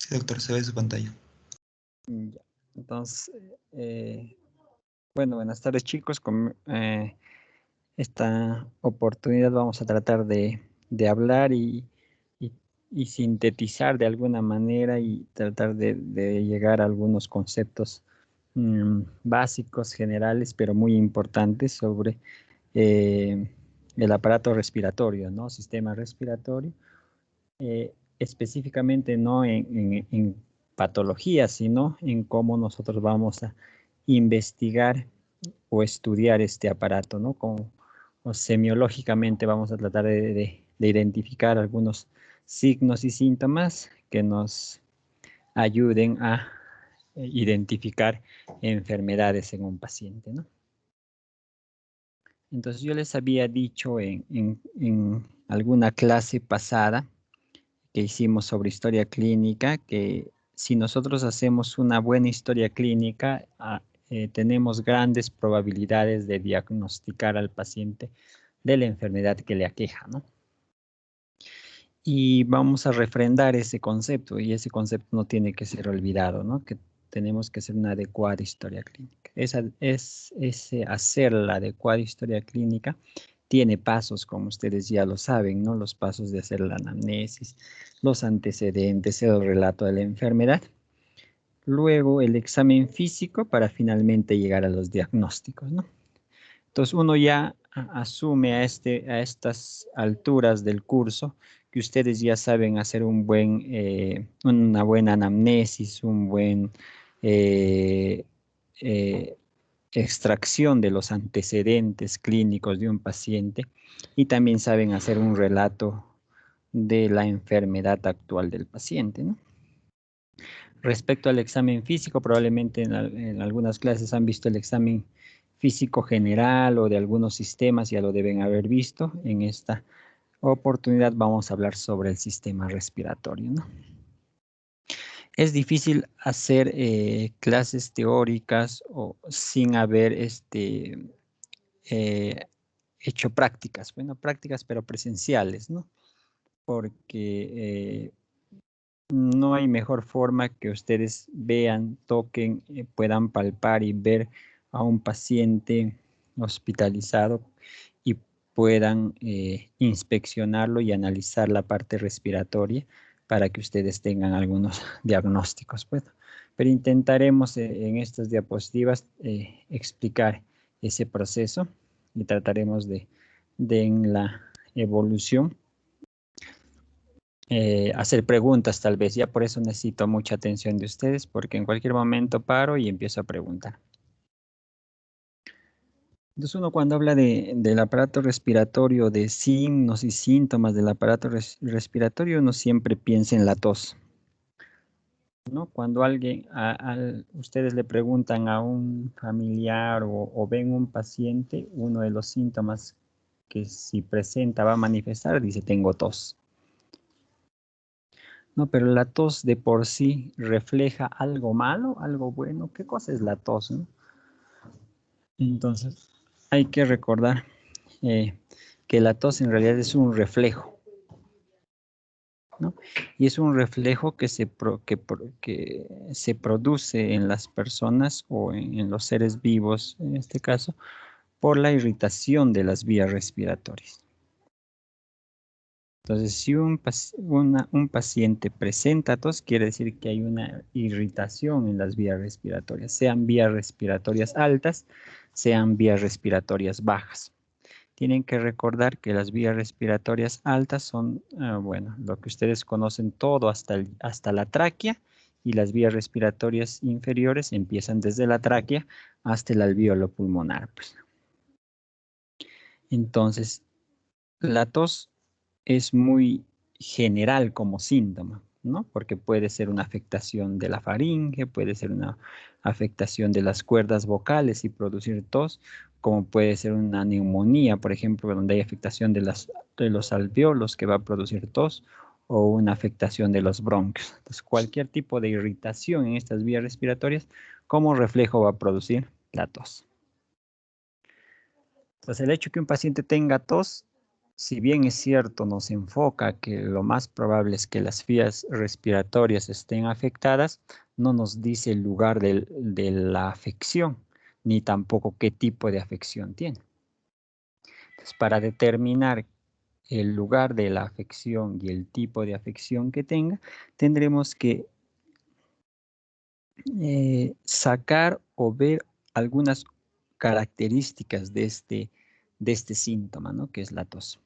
Sí, doctor, se ve su pantalla. Ya. Entonces, bueno, buenas tardes chicos. Con esta oportunidad vamos a tratar de hablar y- y sintetizar de alguna manera y tratar de llegar a algunos conceptos básicos, generales, pero muy importantes sobre eh, el aparato respiratorio, ¿no? Sistema respiratorio. Específicamente no en patología, sino en cómo nosotros vamos a investigar o estudiar este aparato, ¿no? Como, o semiológicamente vamos a tratar de identificar algunos signos y síntomas que nos ayuden a identificar enfermedades en un paciente, ¿no? Entonces yo les había dicho en alguna clase pasada que hicimos sobre historia clínica, que si nosotros hacemos una buena historia clínica, tenemos grandes probabilidades de diagnosticar al paciente de la enfermedad que le aqueja, ¿no? Y vamos a refrendar ese concepto, y ese concepto no tiene que ser olvidado, ¿no? Que tenemos que hacer una adecuada historia clínica. Ese hacer la adecuada historia clínica tiene pasos, como ustedes ya lo saben, ¿no? Los pasos de hacer la anamnesis, los antecedentes, el relato de la enfermedad. Luego el examen físico para finalmente llegar a los diagnósticos, ¿no? Entonces uno ya asume a estas alturas del curso que ustedes ya saben hacer una buena anamnesis, un buen eh, eh, extracción de los antecedentes clínicos de un paciente y también saben hacer un relato de la enfermedad actual del paciente, ¿no? Respecto al examen físico, probablemente en algunas clases han visto el examen físico general o de algunos sistemas, ya lo deben haber visto. En esta oportunidad vamos a hablar sobre el sistema respiratorio, ¿no? Es difícil hacer clases teóricas o sin haber eh, hecho prácticas, bueno, prácticas pero presenciales, ¿no? Porque no hay mejor forma que ustedes vean, toquen, puedan palpar y ver a un paciente hospitalizado y puedan inspeccionarlo y analizar la parte respiratoria para que ustedes tengan algunos diagnósticos. Bueno, pero intentaremos en estas diapositivas explicar ese proceso y trataremos de en la evolución hacer preguntas tal vez. Ya por eso necesito mucha atención de ustedes porque en cualquier momento paro y empiezo a preguntar. Entonces uno cuando habla del aparato respiratorio, de signos y síntomas del aparato respiratorio, uno siempre piensa en la tos, ¿no? Cuando ustedes le preguntan a un familiar o ven un paciente, uno de los síntomas que si presenta va a manifestar, dice tengo tos. No, pero la tos de por sí refleja algo malo, algo bueno. ¿Qué cosa es la tos, no? Entonces, hay que recordar eh, que la tos en realidad es un reflejo, ¿no? Y es un reflejo que se produce en las personas o en los seres vivos, en este caso, por la irritación de las vías respiratorias. Entonces, si un paciente presenta tos, quiere decir que hay una irritación en las vías respiratorias, sean vías respiratorias altas, sean vías respiratorias bajas. Tienen que recordar que las vías respiratorias altas son, bueno, lo que ustedes conocen todo hasta la tráquea, y las vías respiratorias inferiores empiezan desde la tráquea hasta el alvéolo pulmonar, pues. Entonces, la tos es muy general como síntoma, ¿no? Porque puede ser una afectación de la faringe, puede ser una afectación de las cuerdas vocales y producir tos, como puede ser una neumonía, por ejemplo, donde hay afectación de los alvéolos que va a producir tos, o una afectación de los bronquios. Entonces, cualquier tipo de irritación en estas vías respiratorias, como reflejo va a producir la tos. Entonces, el hecho que un paciente tenga tos si bien es cierto, nos enfoca que lo más probable es que las vías respiratorias estén afectadas, no nos dice el lugar de la afección, ni tampoco qué tipo de afección tiene. Entonces, para determinar el lugar de la afección y el tipo de afección que tenga, tendremos que sacar o ver algunas características de este síntoma, ¿no? Que es la tos.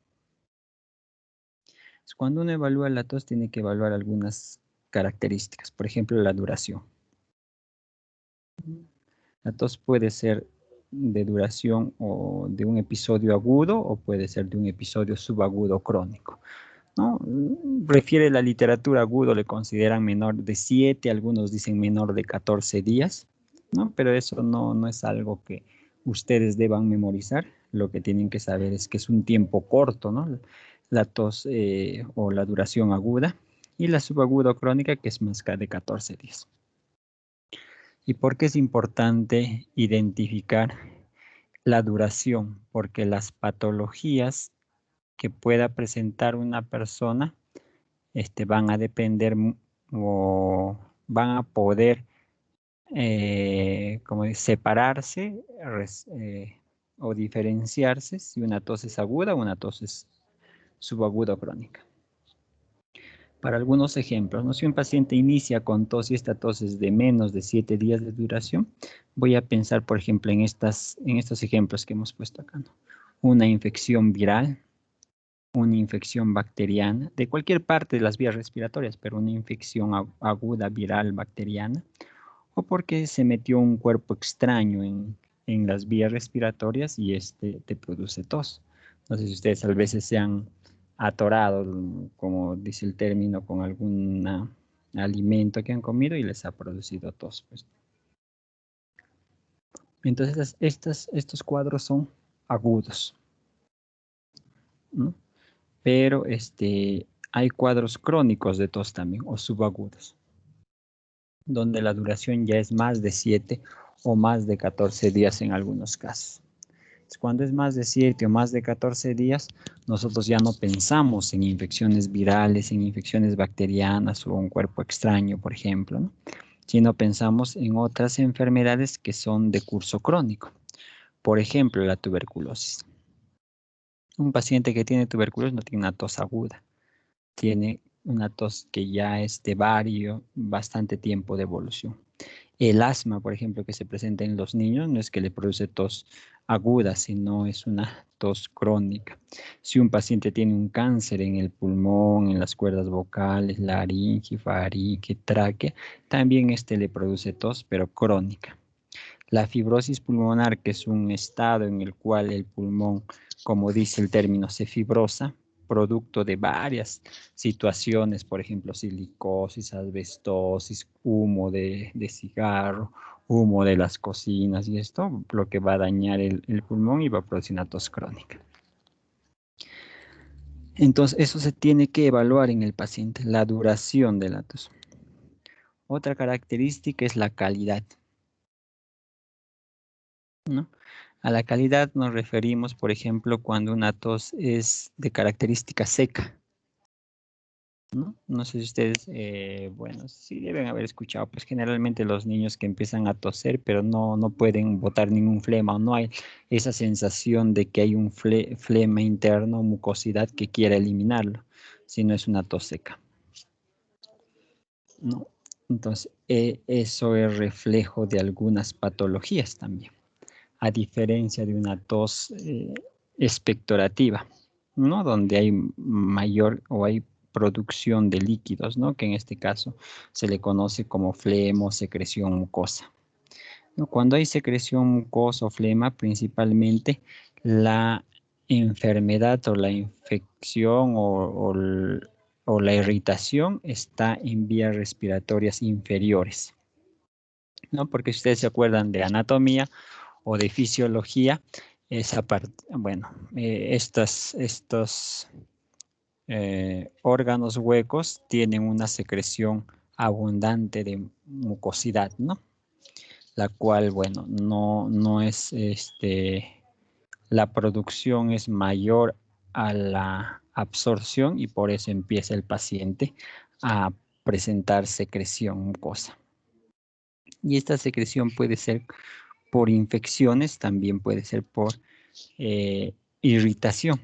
Cuando uno evalúa la tos, tiene que evaluar algunas características, por ejemplo, la duración. La tos puede ser de duración o de un episodio agudo o puede ser de un episodio subagudo crónico, ¿no? Refiere la literatura agudo, le consideran menor de 7, algunos dicen menor de 14 días, ¿no? Pero eso no es algo que ustedes deban memorizar. Lo que tienen que saber es que es un tiempo corto, ¿no? La tos o la duración aguda y la subaguda crónica, que es más de 14 días. ¿Y por qué es importante identificar la duración? Porque las patologías que pueda presentar una persona van a depender o van a poder como separarse o diferenciarse si una tos es aguda o una tos es subaguda o crónica. Para algunos ejemplos, ¿no? Si un paciente inicia con tos y esta tos es de menos de 7 días de duración, voy a pensar, por ejemplo, en estos ejemplos que hemos puesto acá, ¿no? Una infección viral, una infección bacteriana, de cualquier parte de las vías respiratorias, pero una infección aguda viral bacteriana, o porque se metió un cuerpo extraño en las vías respiratorias y te produce tos. No sé si ustedes a veces se han atorado, como dice el término, con algún alimento que han comido y les ha producido tos, pues. Entonces, estos cuadros son agudos, ¿no? Pero hay cuadros crónicos de tos también, o subagudos, donde la duración ya es más de 7 o más de 14 días en algunos casos. Cuando es más de 7 o más de 14 días, nosotros ya no pensamos en infecciones virales, en infecciones bacterianas o un cuerpo extraño, por ejemplo, ¿no? Sino pensamos en otras enfermedades que son de curso crónico. Por ejemplo, la tuberculosis. Un paciente que tiene tuberculosis no tiene una tos aguda, tiene una tos que ya es de bastante tiempo de evolución. El asma, por ejemplo, que se presenta en los niños, no es que le produce tos aguda, sino es una tos crónica. Si un paciente tiene un cáncer en el pulmón, en las cuerdas vocales, laringe, faringe, tráquea, también le produce tos, pero crónica. La fibrosis pulmonar, que es un estado en el cual el pulmón, como dice el término, se fibrosa, producto de varias situaciones, por ejemplo, silicosis, asbestosis, humo de cigarro, humo de las cocinas y esto, lo que va a dañar el pulmón y va a producir una tos crónica. Entonces, eso se tiene que evaluar en el paciente, la duración de la tos. Otra característica es la calidad, ¿no? A la calidad nos referimos, por ejemplo, cuando una tos es de característica seca, ¿no? No sé si ustedes, bueno, sí deben haber escuchado, pues generalmente los niños que empiezan a toser, pero no pueden botar ningún flema, o no hay esa sensación de que hay un flema interno, mucosidad que quiera eliminarlo, sino es una tos seca, ¿no? Entonces, eso es reflejo de algunas patologías también, a diferencia de una tos expectorativa, ¿no? Donde hay mayor o hay producción de líquidos, ¿no? Que en este caso se le conoce como flema o secreción mucosa, ¿no? Cuando hay secreción mucosa o flema, principalmente la enfermedad o la infección o la irritación está en vías respiratorias inferiores, ¿no? Porque si ustedes se acuerdan de anatomía o de fisiología, esa parte, bueno, estos órganos huecos tienen una secreción abundante de mucosidad, ¿no? La cual, bueno, no es, la producción es mayor a la absorción y por eso empieza el paciente a presentar secreción mucosa. Y esta secreción puede ser por infecciones, también puede ser por irritación,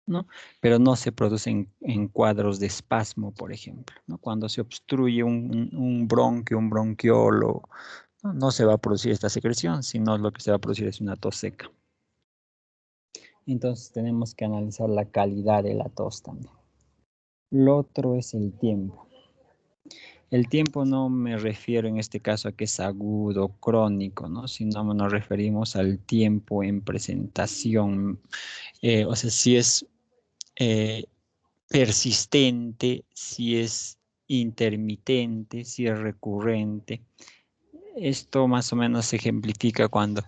¿no? Pero no se produce en cuadros de espasmo, por ejemplo, ¿no? Cuando se obstruye un bronquio, un bronquiolo, no se va a producir esta secreción, sino lo que se va a producir es una tos seca. Entonces tenemos que analizar la calidad de la tos también. Lo otro es el tiempo. El tiempo no me refiero en este caso a que es agudo, crónico, ¿no? Sino nos referimos al tiempo en presentación. O sea, si es eh, persistente, si es intermitente, si es recurrente. Esto más o menos se ejemplifica cuando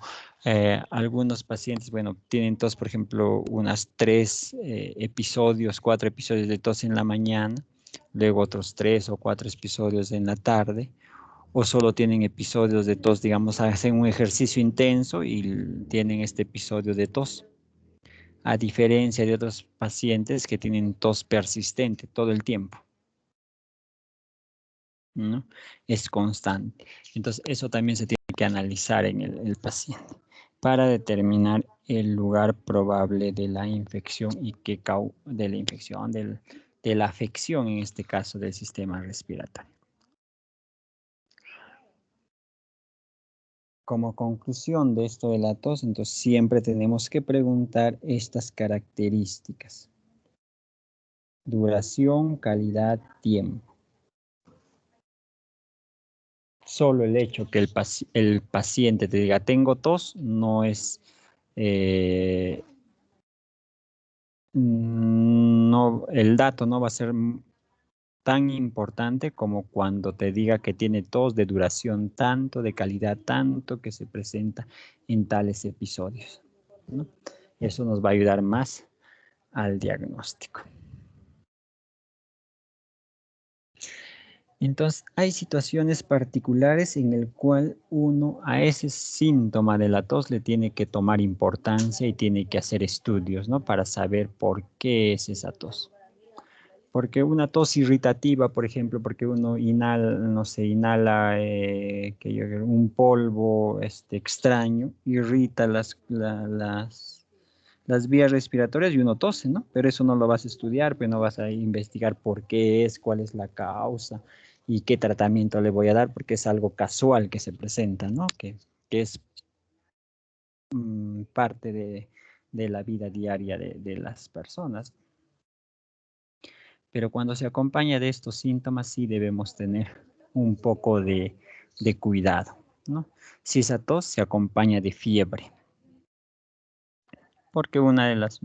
algunos pacientes, bueno, tienen tos, por ejemplo, unas 3 episodios, 4 episodios de tos en la mañana, luego otros 3 o 4 episodios en la tarde, o solo tienen episodios de tos, digamos, hacen un ejercicio intenso y tienen este episodio de tos, a diferencia de otros pacientes que tienen tos persistente todo el tiempo, ¿no? Es constante. Entonces, eso también se tiene que analizar en el paciente para determinar el lugar probable de la infección y de la infección, de la afección, en este caso, del sistema respiratorio. Como conclusión de esto de la tos, entonces siempre tenemos que preguntar estas características: duración, calidad, tiempo. Solo el hecho que el paciente te diga tengo tos no es, no, el dato no va a ser tan importante como cuando te diga que tiene tos de duración tanto, de calidad tanto, que se presenta en tales episodios, ¿no? Eso nos va a ayudar más al diagnóstico. Entonces, hay situaciones particulares en el cual uno a ese síntoma de la tos le tiene que tomar importancia y tiene que hacer estudios, ¿no? Para saber por qué es esa tos. Porque una tos irritativa, por ejemplo, porque uno inhala, no sé, inhala un polvo extraño, irrita las vías respiratorias y uno tose, ¿no? Pero eso no lo vas a estudiar, pues no vas a investigar por qué es, cuál es la causa y qué tratamiento le voy a dar, porque es algo casual que se presenta, ¿no? Que es parte de la vida diaria de las personas. Pero cuando se acompaña de estos síntomas, sí debemos tener un poco de cuidado, ¿no? Si esa tos se acompaña de fiebre, porque una de las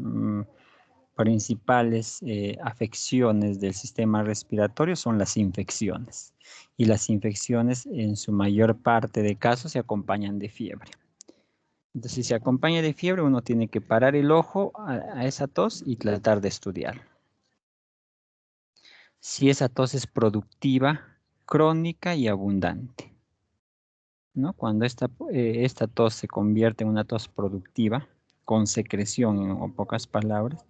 principales afecciones del sistema respiratorio son las infecciones. Y las infecciones en su mayor parte de casos se acompañan de fiebre. Entonces, si se acompaña de fiebre, uno tiene que parar el ojo a esa tos y tratar de estudiar. Si esa tos es productiva, crónica y abundante, ¿no? Cuando esta tos se convierte en una tos productiva, con secreción, en pocas palabras,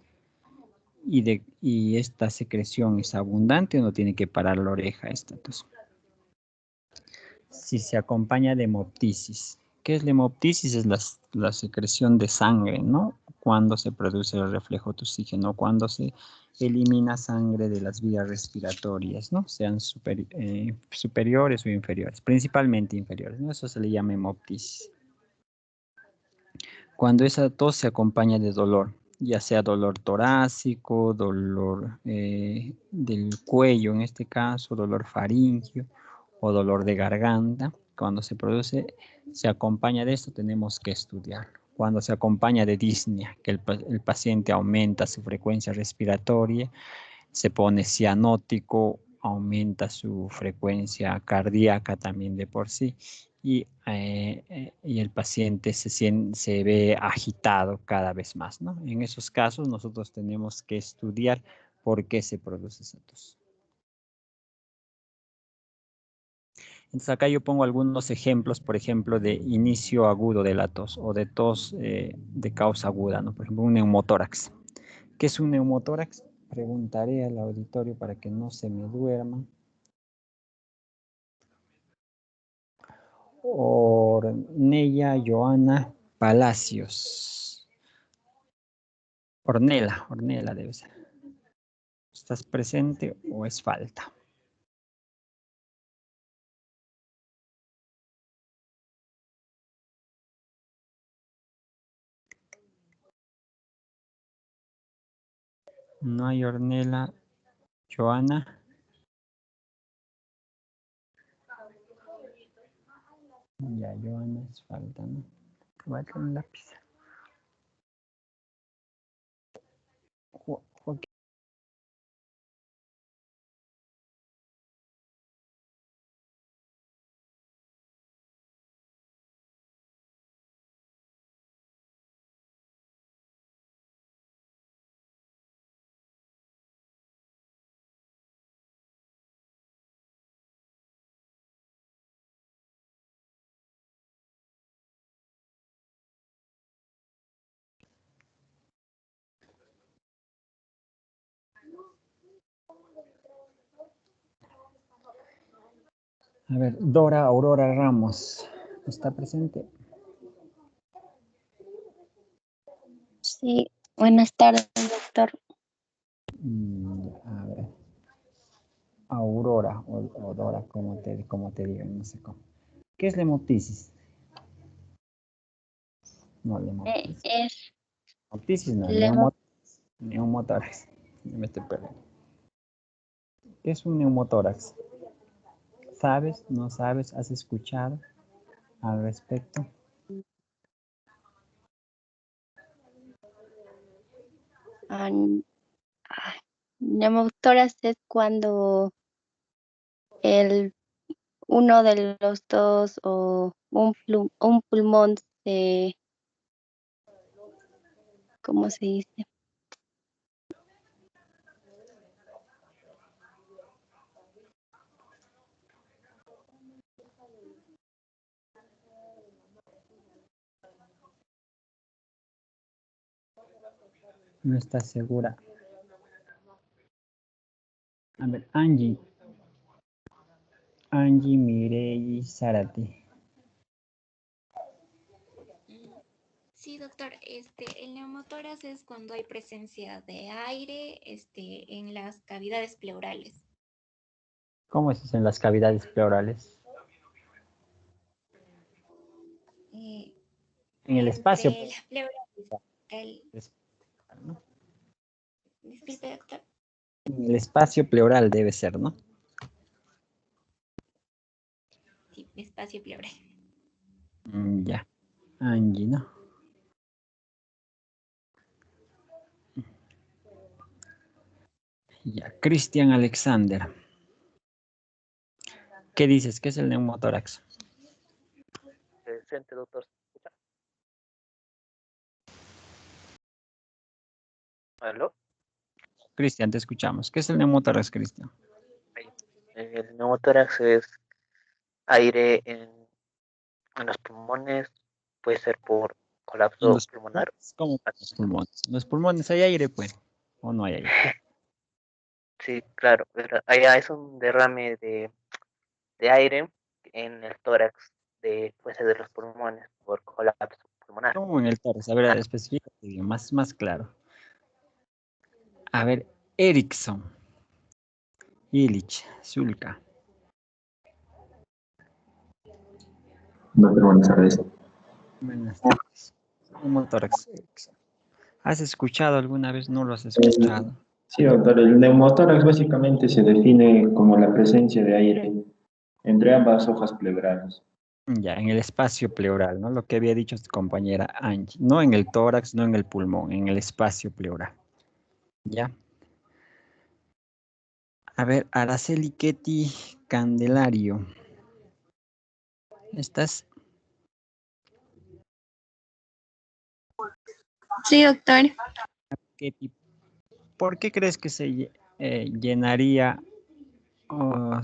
y esta secreción es abundante, uno tiene que parar la oreja a esta tos. Si se acompaña de hemoptisis. ¿Qué es la hemoptisis? Es la secreción de sangre, ¿no? Cuando se produce el reflejo de oxígeno, cuando se elimina sangre de las vías respiratorias, ¿no? Sean superiores o inferiores, principalmente inferiores, ¿no? Eso se le llama hemoptisis. Cuando esa tos se acompaña de dolor, ya sea dolor torácico, dolor del cuello en este caso, dolor faríngeo o dolor de garganta, cuando se produce, se acompaña de esto, tenemos que estudiarlo. Cuando se acompaña de disnea, que el paciente aumenta su frecuencia respiratoria, se pone cianótico, aumenta su frecuencia cardíaca también de por sí y el paciente se ve agitado cada vez más, ¿no? En esos casos nosotros tenemos que estudiar por qué se produce esa tos. Entonces acá yo pongo algunos ejemplos, por ejemplo, de inicio agudo de la tos o de tos de causa aguda, ¿no? Por ejemplo, un neumotórax. ¿Qué es un neumotórax? Preguntaré al auditorio para que no se me duerma. Ornella Joana Palacios. Ornella debe ser. ¿Estás presente o es falta? No hay Ornella Joana. Ya, Joana es falta, ¿no? Voy a tener un lápiz. Ok. A ver, Dora Aurora Ramos. ¿Está presente? Sí, buenas tardes, doctor. A ver. Aurora o Dora, como te digo, no sé cómo. ¿Qué es la hemoptisis? No, la hemoptisis. Es Hemoptisis no, Lemo. neumotórax. Me estoy perdiendo. ¿Qué es un neumotórax? ¿Sabes? ¿No sabes? ¿Has escuchado al respecto? Neumotórax es cuando el uno de los dos o un pulmón se, ¿cómo se dice? No estás segura. A ver, Angie. Angie Mirei Zárate. Sí, doctor, el neumotórax es cuando hay presencia de aire, en las cavidades pleurales. ¿Cómo es eso en las cavidades pleurales? Eh, En el espacio. Entre la pleura y ¿No? disculpe, doctor. En el espacio pleural debe ser, ¿no? Sí, espacio pleural. Ya. Angie, ¿no? Ya. Cristian Alexander. ¿Qué dices? ¿Qué es el neumotórax? Presente, doctor. ¿Aló? Cristian, te escuchamos. ¿Qué es el neumotórax, Cristian? El neumotórax es aire en los pulmones, puede ser por En colapso los pulmonar. pulmones, ¿cómo en los pulmones? En los pulmones hay aire, pues. ¿O no hay aire? Sí, claro, pero allá es un derrame de aire en el tórax puede ser de los pulmones por colapso pulmonar. ¿Cómo en el tórax? A ver, específicamente, bien, más claro. A ver, Erickson. Illich, Zulka. Doctor, buenas tardes. Buenas tardes. Neumotórax, Erickson. ¿Has escuchado alguna vez? ¿No lo has escuchado? Sí, doctor, el neumotórax básicamente se define como la presencia de aire entre ambas hojas pleurales. Ya, en el espacio pleural, ¿no? Lo que había dicho tu compañera Angie. No en el tórax, no en el pulmón, en el espacio pleural. ¿Ya? A ver, Araceli Ketty Candelario. ¿Estás? Sí, doctor. Ketty, ¿por qué crees que se llenaría o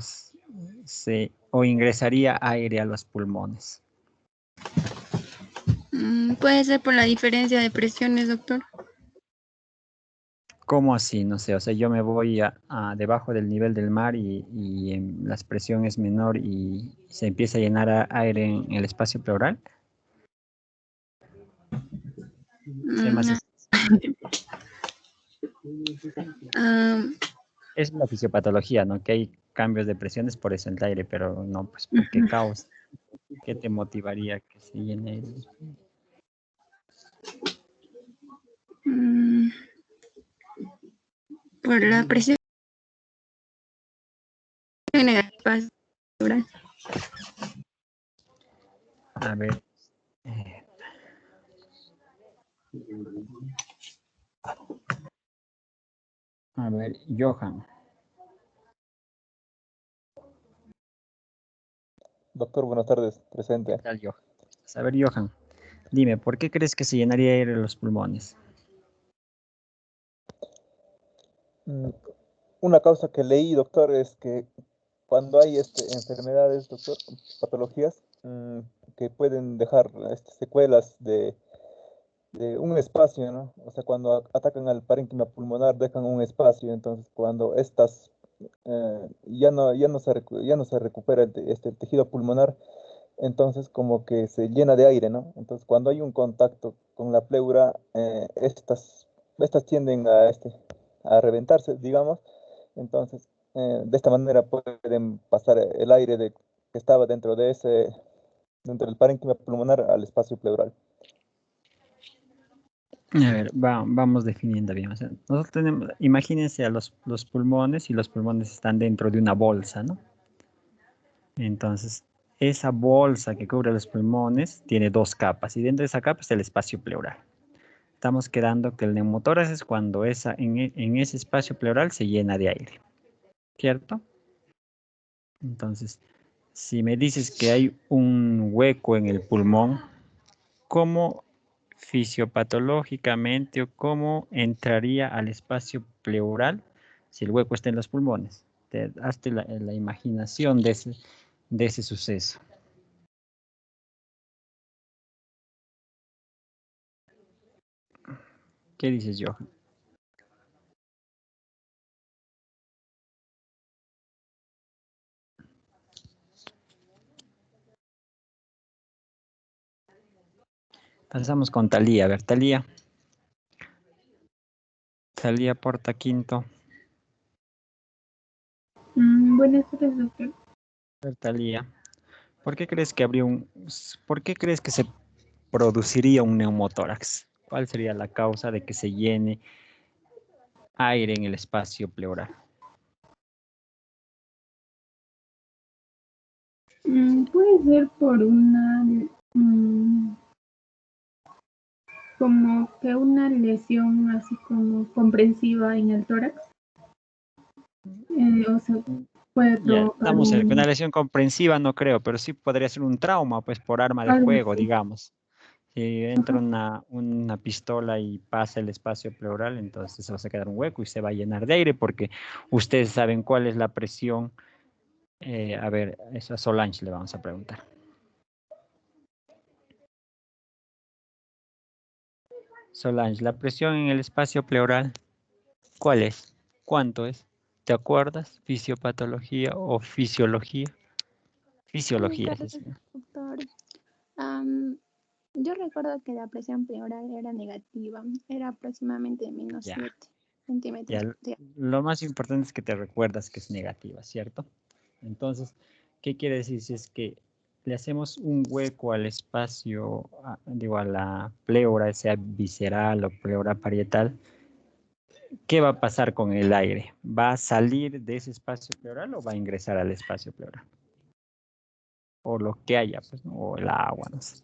se o ingresaría aire a los pulmones? Puede ser por la diferencia de presiones, doctor. ¿Cómo así? No sé, o sea, yo me voy a debajo del nivel del mar y la presión es menor y se empieza a llenar aire en el espacio pleural. Sé más, No. Ah, es la fisiopatología, ¿no? Que hay cambios de presiones por eso el aire, pero no, pues, ¿por qué causa? ¿Qué te motivaría que se llene mm, por la presión negativa. A ver. eh, A ver, Johan. Doctor, buenas tardes, ¿Qué presente. tal, Johan? A ver, Johan, dime, ¿por qué crees que se llenaría aire en los pulmones? Mm, Una causa que leí, doctor, es que cuando hay enfermedades, doctor, patologías que pueden dejar secuelas de un espacio, ¿no? O sea, cuando atacan al parénquima pulmonar, dejan un espacio, entonces cuando estas ya no se recupera el tejido pulmonar, entonces como que se llena de aire, ¿no? Entonces cuando hay un contacto con la pleura, estas tienden a reventarse, digamos, entonces de esta manera pueden pasar el aire que estaba dentro del parénquima pulmonar al espacio pleural. A ver, vamos definiendo bien. O sea, nosotros tenemos, imagínense a los pulmones y los pulmones están dentro de una bolsa, ¿no? Entonces, esa bolsa que cubre los pulmones tiene dos capas y dentro de esa capa está el espacio pleural. Estamos quedando que el neumotórax es cuando en ese espacio pleural se llena de aire, ¿cierto? Entonces, si me dices que hay un hueco en el pulmón, ¿cómo fisiopatológicamente o cómo entraría al espacio pleural si el hueco está en los pulmones? Hazte la imaginación de ese suceso. ¿Qué dices, Johan? Pasamos con Talía. A ver, Talía. Talía Porta Quinto. Buenas tardes, doctor. A ver, Talía. ¿Por qué crees que por qué crees que se produciría un neumotórax? ¿Cuál sería la causa de que se llene aire en el espacio pleural? Puede ser por como que una lesión así como comprensiva en el tórax. O sea, puede Ya, provocar estamos cerca. Una lesión comprensiva no creo, pero sí podría ser un trauma, pues por arma de algo fuego, así. digamos. Si entra una pistola y pasa el espacio pleural, entonces se va a quedar un hueco y se va a llenar de aire porque ustedes saben cuál es la presión. A ver, eso a Solange le vamos a preguntar. Solange, la presión en el espacio pleural, ¿cuál es? ¿Cuánto es? ¿Te acuerdas? ¿Fisiopatología o fisiología? Buenas Fisiología, sí, tardes, sí. doctor. Yo recuerdo que la presión pleural era negativa, era aproximadamente menos Ya, 7 centímetros. ya. Lo más importante es que te recuerdas que es negativa, ¿cierto? Entonces, ¿qué quiere decir? Si es que le hacemos un hueco al espacio, digo, a la pleura, sea visceral o pleura parietal, ¿qué va a pasar con el aire? ¿Va a salir de ese espacio pleural o va a ingresar al espacio pleural? O lo que haya, pues, ¿no? O el agua, no sé.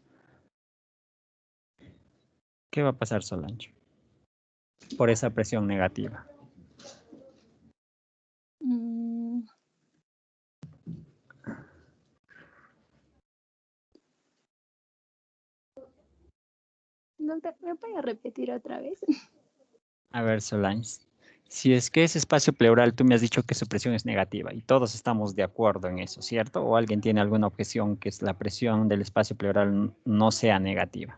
¿Qué va a pasar, Solange? Por esa presión negativa. Mm, Doctor, ¿me puede repetir otra vez? A ver, Solange, Si es que ese espacio pleural, tú me has dicho que su presión es negativa y todos estamos de acuerdo en eso, ¿cierto? ¿O alguien tiene alguna objeción que la presión del espacio pleural no sea negativa?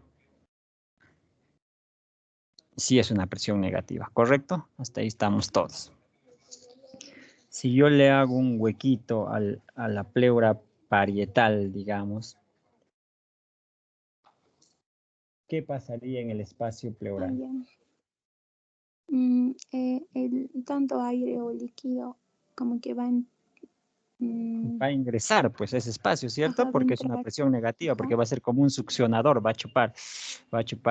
Sí es una presión negativa, ¿correcto? Hasta ahí estamos todos. Si yo le hago un huequito a la pleura parietal, digamos, ¿qué pasaría en el espacio pleural? Ya. Tanto aire o líquido como que Va a ingresar pues ese espacio, ¿cierto? ajá, va a Porque es una entrar. presión negativa, Ajá, porque va a ser como un succionador, va a chupar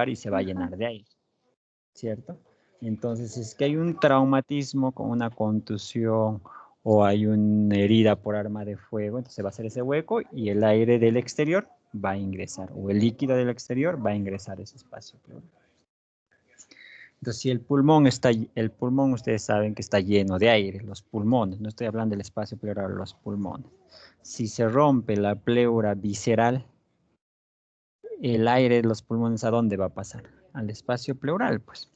y se va a ajá. llenar de aire, ¿cierto? Entonces, si es que hay un traumatismo con una contusión o hay una herida por arma de fuego, entonces va a hacer ese hueco y el aire del exterior va a ingresar, o el líquido del exterior va a ingresar a ese espacio pleural. Entonces, si el pulmón ustedes saben que está lleno de aire, los pulmones, no estoy hablando del espacio pleural, los pulmones. Si se rompe la pleura visceral, el aire de los pulmones, ¿a dónde va a pasar? Al espacio pleural, pues.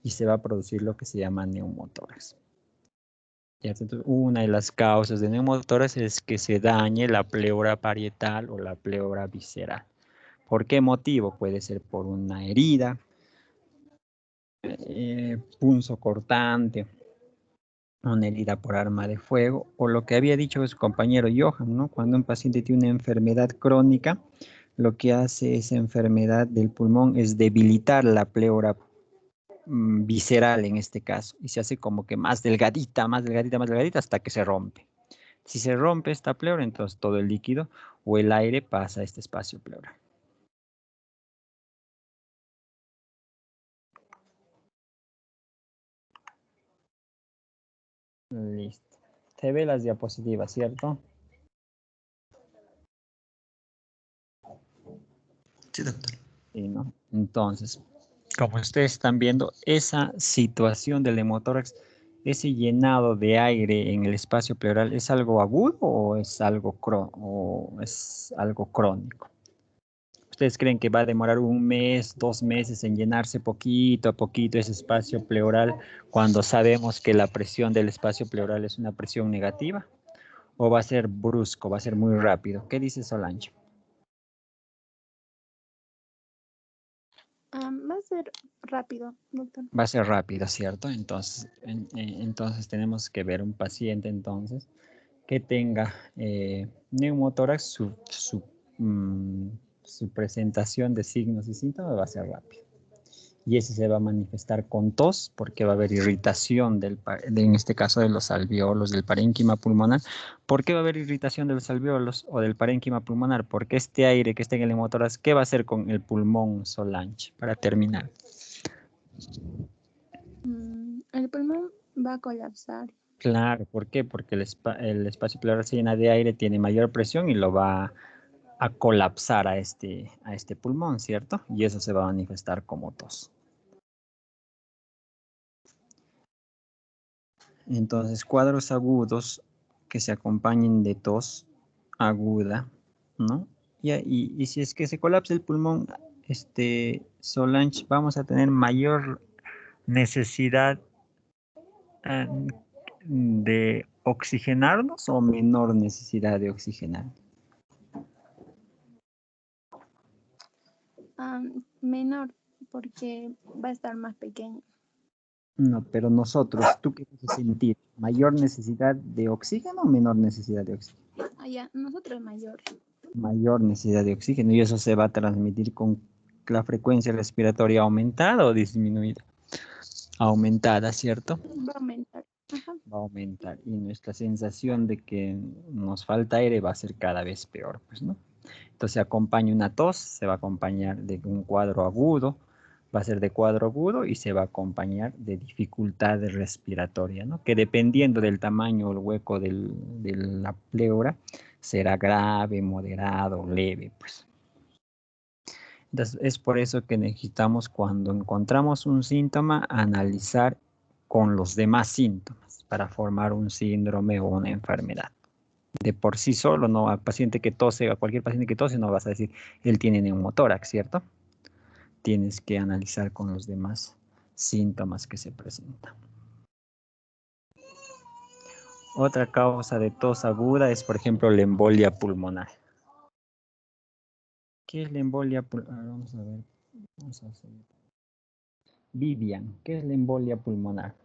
Y se va a producir lo que se llama neumotórax. Entonces, una de las causas de neumotórax es que se dañe la pleura parietal o la pleura visceral. ¿Por qué motivo? Puede ser por una herida, punzo cortante, una herida por arma de fuego, o lo que había dicho su compañero Johan, ¿no? Cuando un paciente tiene una enfermedad crónica, lo que hace esa enfermedad del pulmón es debilitar la pleura visceral en este caso, y se hace como que más delgadita, más delgadita, más delgadita, hasta que se rompe. Si se rompe esta pleura, entonces todo el líquido o el aire pasa a este espacio pleural. Listo. Se ve las diapositivas, ¿cierto? Sí, doctor. Sí, ¿no? Entonces, como ustedes están viendo, esa situación del hemotórax, ese llenado de aire en el espacio pleural, ¿es algo agudo o es algo crónico? ¿Ustedes creen que va a demorar 1 mes, 2 meses en llenarse poquito a poquito ese espacio pleural cuando sabemos que la presión del espacio pleural es una presión negativa? ¿O va a ser brusco, va a ser muy rápido? ¿Qué dice Solange? Va a ser rápido, doctor. Va a ser rápido, ¿cierto? Entonces, entonces tenemos que ver un paciente entonces que tenga neumotórax, su presentación de signos y síntomas va a ser rápido. Y ese se va a manifestar con tos, porque va a haber irritación en este caso de los alvéolos, del parénquima pulmonar. ¿Por qué va a haber irritación de los alvéolos o del parénquima pulmonar? Porque este aire que está en el hemotórax, ¿qué va a hacer con el pulmón, Solange? Para terminar. El pulmón va a colapsar. Claro, ¿por qué? Porque el espacio pleural se llena de aire, tiene mayor presión y lo va a colapsar a este pulmón, ¿cierto? Y eso se va a manifestar como tos. Entonces, cuadros agudos que se acompañen de tos aguda, ¿no? Y si es que se colapsa el pulmón, Solange, vamos a tener mayor necesidad de oxigenarnos o menor necesidad de oxigenar. Menor, porque va a estar más pequeño. No, pero nosotros, ¿tú qué vas a sentir? ¿Mayor necesidad de oxígeno o menor necesidad de oxígeno? Ya, nosotros mayor. Mayor necesidad de oxígeno, y eso se va a transmitir con la frecuencia respiratoria aumentada o disminuida. Aumentada, ¿cierto? Va a aumentar. Ajá. Va a aumentar, y nuestra sensación de que nos falta aire va a ser cada vez peor, pues, ¿no? Entonces acompaña una tos, se va a acompañar de un cuadro agudo, va a ser de cuadro agudo y se va a acompañar de dificultad respiratoria, ¿no? Que dependiendo del tamaño o el hueco de la pleura, será grave, moderado, leve, pues. Entonces, es por eso que necesitamos, cuando encontramos un síntoma, analizar con los demás síntomas para formar un síndrome o una enfermedad. De por sí solo, no al paciente que tose, a cualquier paciente que tose, no vas a decir, él tiene neumotórax, ¿cierto? Tienes que analizar con los demás síntomas que se presentan. Otra causa de tos aguda es, por ejemplo, la embolia pulmonar. ¿Qué es la embolia pulmonar? Vamos a ver. Vamos a hacer. Vivian, ¿qué es la embolia pulmonar?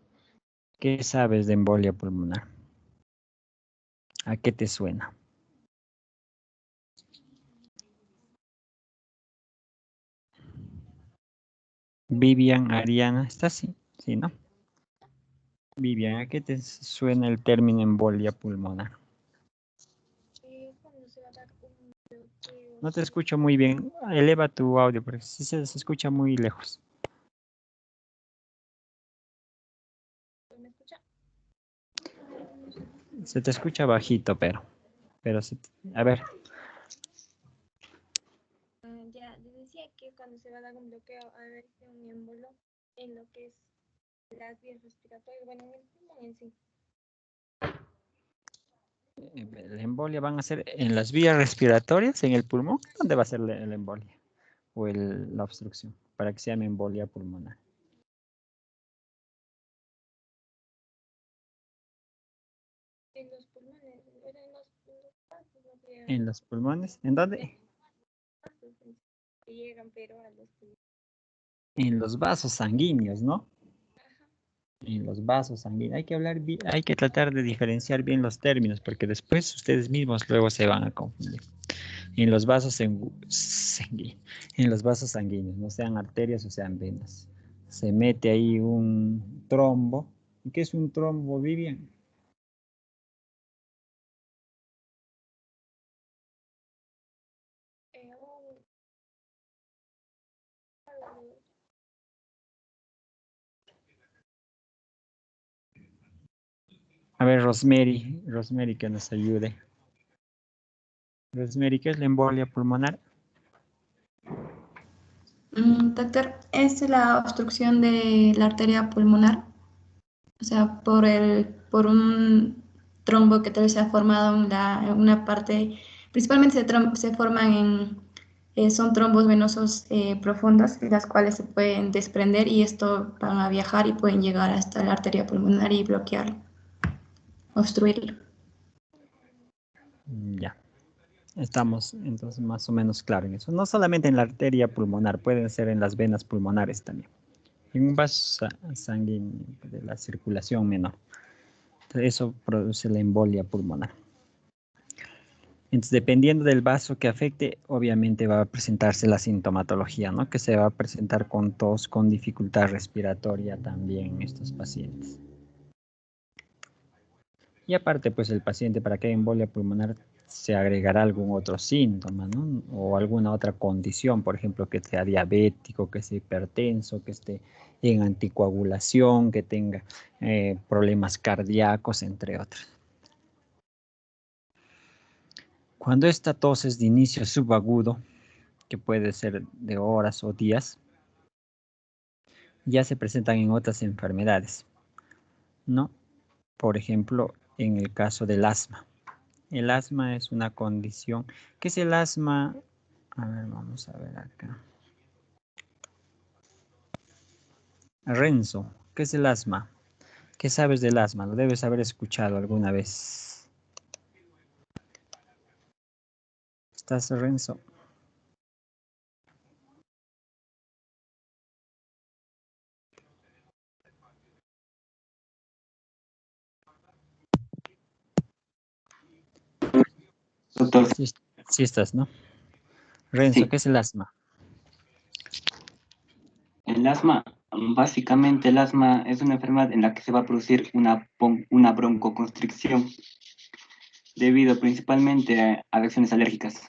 ¿Qué sabes de embolia pulmonar? ¿A qué te suena? Vivian, Ariana, ¿está así? Sí, ¿no? Vivian, ¿a qué te suena el término embolia pulmonar? Cuando se va a dar un bloqueo. No te escucho muy bien. Eleva tu audio porque sí se escucha muy lejos. ¿Me escucha? Se te escucha bajito, pero a ver. Ya, les decía que cuando se va a dar un bloqueo, a ver si un émbolo en lo que es las vías respiratorias, bueno, en el pulmón en sí. La embolia van a ser en las vías respiratorias, en el pulmón. ¿Dónde va a ser la embolia? O la obstrucción, para que se llame embolia pulmonar. En los pulmones, bueno, en los vasos, no sé, ¿En los pulmones? ¿En dónde? vasos que llegan, pero a los pulmones. En los vasos sanguíneos, ¿no? En los vasos sanguíneos. Hay que hablar bien, hay que tratar de diferenciar bien los términos, porque después ustedes mismos luego se van a confundir. En los vasos en los vasos sanguíneos, no sean arterias o sean venas. Se mete ahí un trombo. ¿Y qué es un trombo, Vivian? A ver, Rosemary que nos ayude. Rosemary, ¿qué es la embolia pulmonar? Doctor, es la obstrucción de la arteria pulmonar, o sea, por un trombo que tal vez se ha formado en una parte, principalmente se forman son trombos venosos profundos, las cuales se pueden desprender y esto van a viajar y pueden llegar hasta la arteria pulmonar y bloquearlo, obstruirlo. Ya. Estamos entonces más o menos claros en eso. No solamente en la arteria pulmonar, pueden ser en las venas pulmonares también. En un vaso sanguíneo de la circulación menor. Entonces, eso produce la embolia pulmonar. Entonces, dependiendo del vaso que afecte, obviamente va a presentarse la sintomatología, ¿no? Que se va a presentar con tos, con dificultad respiratoria también en estos pacientes. Y aparte, pues el paciente para que haya embolia pulmonar se agregará algún otro síntoma, ¿no? O alguna otra condición, por ejemplo, que sea diabético, que sea hipertenso, que esté en anticoagulación, que tenga problemas cardíacos, entre otros. Cuando esta tos es de inicio subagudo, que puede ser de horas o días, ya se presentan en otras enfermedades, ¿no? Por ejemplo, en el caso del asma. El asma es una condición. ¿Qué es el asma? A ver, vamos a ver acá. Renzo, ¿qué es el asma? ¿Qué sabes del asma? Lo debes haber escuchado alguna vez. ¿Estás, Renzo? Doctor, Sí, sí estás, ¿no? Renzo, sí, ¿qué es el asma? el asma, básicamente el asma es una enfermedad en la que se va a producir una broncoconstricción debido principalmente a reacciones alérgicas.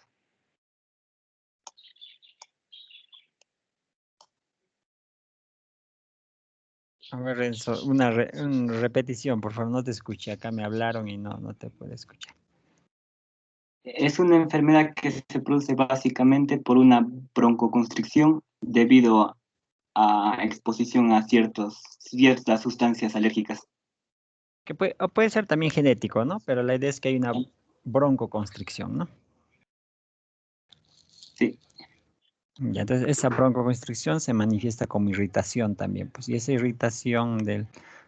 A ver, Renzo, una repetición, por favor, no te escuché. Acá me hablaron y no te puedo escuchar. Es una enfermedad que se produce básicamente por una broncoconstricción debido a exposición a ciertas sustancias alérgicas. Que o puede ser también genético, ¿no? Pero la idea es que hay una broncoconstricción, ¿no? Sí, Ya, entonces esa broncoconstricción se manifiesta como irritación también, pues, y esa irritación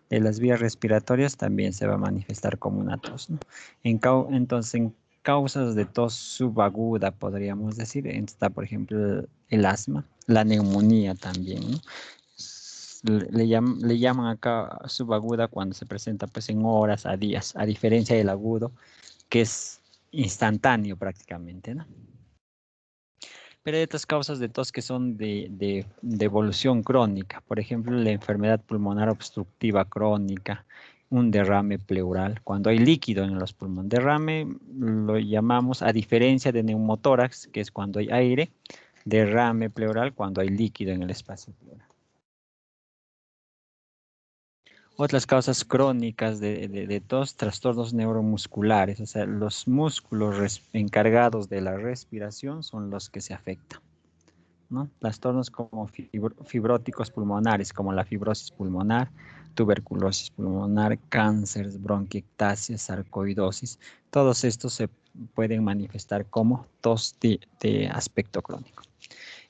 de las vías respiratorias también se va a manifestar como una tos, ¿no? Entonces, en causas de tos subaguda, podríamos decir, está, por ejemplo, el asma, la neumonía también, ¿no? Le llaman acá subaguda cuando se presenta pues en horas a días, a diferencia del agudo, que es instantáneo prácticamente, ¿no? Pero hay otras causas de tos que son de evolución crónica. Por ejemplo, la enfermedad pulmonar obstructiva crónica, un derrame pleural, cuando hay líquido en los pulmones. Derrame lo llamamos, a diferencia de neumotórax, que es cuando hay aire, derrame pleural cuando hay líquido en el espacio pleural. Otras causas crónicas de tos, trastornos neuromusculares, o sea, los músculos encargados de la respiración son los que se afectan, ¿no? Trastornos como fibróticos pulmonares, como la fibrosis pulmonar, tuberculosis pulmonar, cánceres, bronquiectasia, sarcoidosis, todos estos se pueden manifestar como tos de aspecto crónico.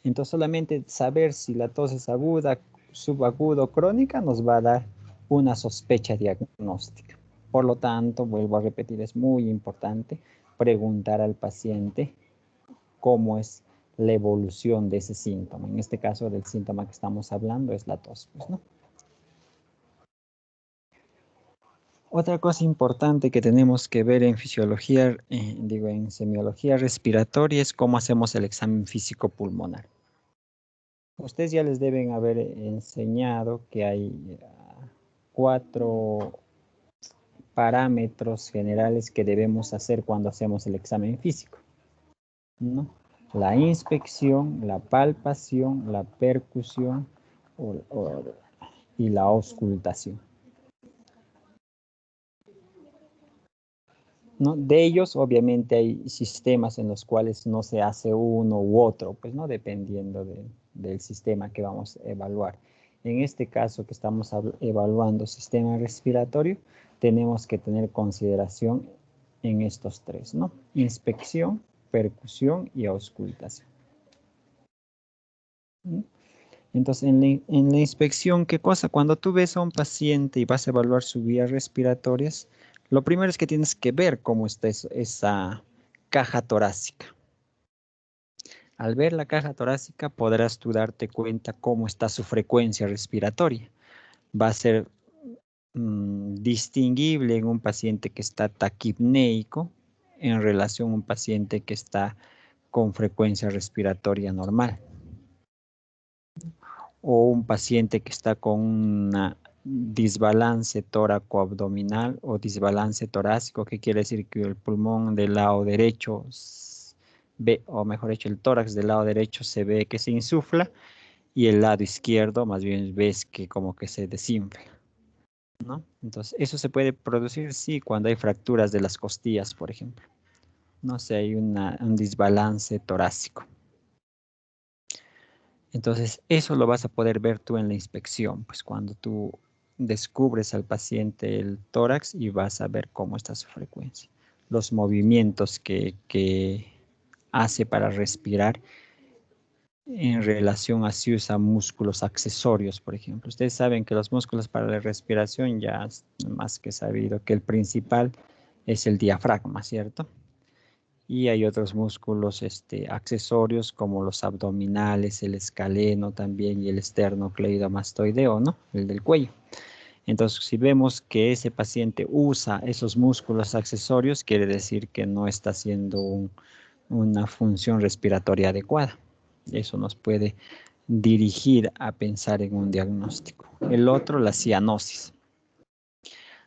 Entonces, solamente saber si la tos es aguda, subaguda o crónica nos va a dar una sospecha diagnóstica. Por lo tanto, vuelvo a repetir, es muy importante preguntar al paciente cómo es la evolución de ese síntoma. En este caso, del síntoma que estamos hablando es la tos, pues, ¿no? Otra cosa importante que tenemos que ver en fisiología, en semiología respiratoria, es cómo hacemos el examen físico pulmonar. Ustedes ya les deben haber enseñado que hay 4 parámetros generales que debemos hacer cuando hacemos el examen físico, ¿no? La inspección, la palpación, la percusión y la auscultación, ¿no? De ellos, obviamente, hay sistemas en los cuales no se hace uno u otro, pues, ¿no? Dependiendo del sistema que vamos a evaluar. En este caso que estamos evaluando sistema respiratorio, tenemos que tener consideración en estos 3, ¿no? Inspección, percusión y auscultación. Entonces, en la inspección, ¿qué cosa? Cuando tú ves a un paciente y vas a evaluar sus vías respiratorias, lo primero es que tienes que ver cómo está esa caja torácica. Al ver la caja torácica podrás tú darte cuenta cómo está su frecuencia respiratoria. Va a ser distinguible en un paciente que está taquipneico en relación a un paciente que está con frecuencia respiratoria normal. O un paciente que está con una desbalance tóraco-abdominal o desbalance torácico, que quiere decir que el pulmón del lado derecho o mejor dicho, el tórax del lado derecho se ve que se insufla y el lado izquierdo más bien ves que como que se desinfla, ¿no? Entonces, eso se puede producir, sí, cuando hay fracturas de las costillas, por ejemplo. No sé, hay un desbalance torácico. Entonces, eso lo vas a poder ver tú en la inspección, pues cuando tú descubres al paciente el tórax y vas a ver cómo está su frecuencia. Los movimientos que hace para respirar en relación a si usa músculos accesorios, por ejemplo. Ustedes saben que los músculos para la respiración ya es más que sabido que el principal es el diafragma, ¿cierto? Y hay otros músculos accesorios como los abdominales, el escaleno también y el esternocleidomastoideo, ¿no? El del cuello. Entonces, si vemos que ese paciente usa esos músculos accesorios, quiere decir que no está haciendo una función respiratoria adecuada. Eso nos puede dirigir a pensar en un diagnóstico. El otro, la cianosis.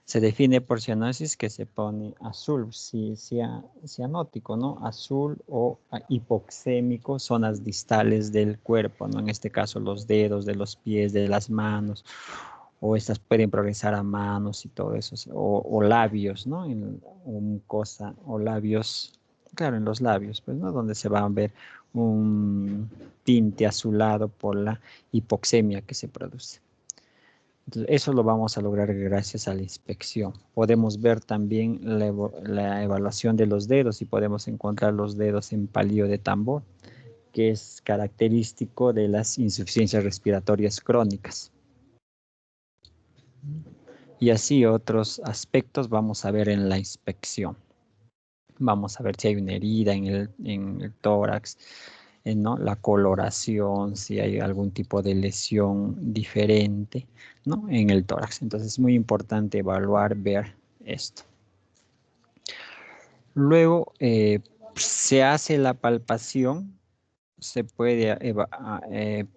Se define por cianosis que se pone azul, cianótico, ¿no? Azul o hipoxémico, zonas distales del cuerpo, ¿no? En este caso los dedos de los pies, de las manos, o estas pueden progresar a manos y todo eso, o labios, ¿no? En mucosa, o labios, claro, en los labios, pues, ¿no? Donde se va a ver un tinte azulado por la hipoxemia que se produce. Entonces, eso lo vamos a lograr gracias a la inspección. Podemos ver también la evaluación de los dedos y podemos encontrar los dedos en palillo de tambor, que es característico de las insuficiencias respiratorias crónicas. Y así otros aspectos vamos a ver en la inspección. Vamos a ver si hay una herida en el tórax, ¿no? La coloración, si hay algún tipo de lesión diferente, ¿no? En el tórax. Entonces es muy importante evaluar, ver esto. Luego se hace la palpación. Se puede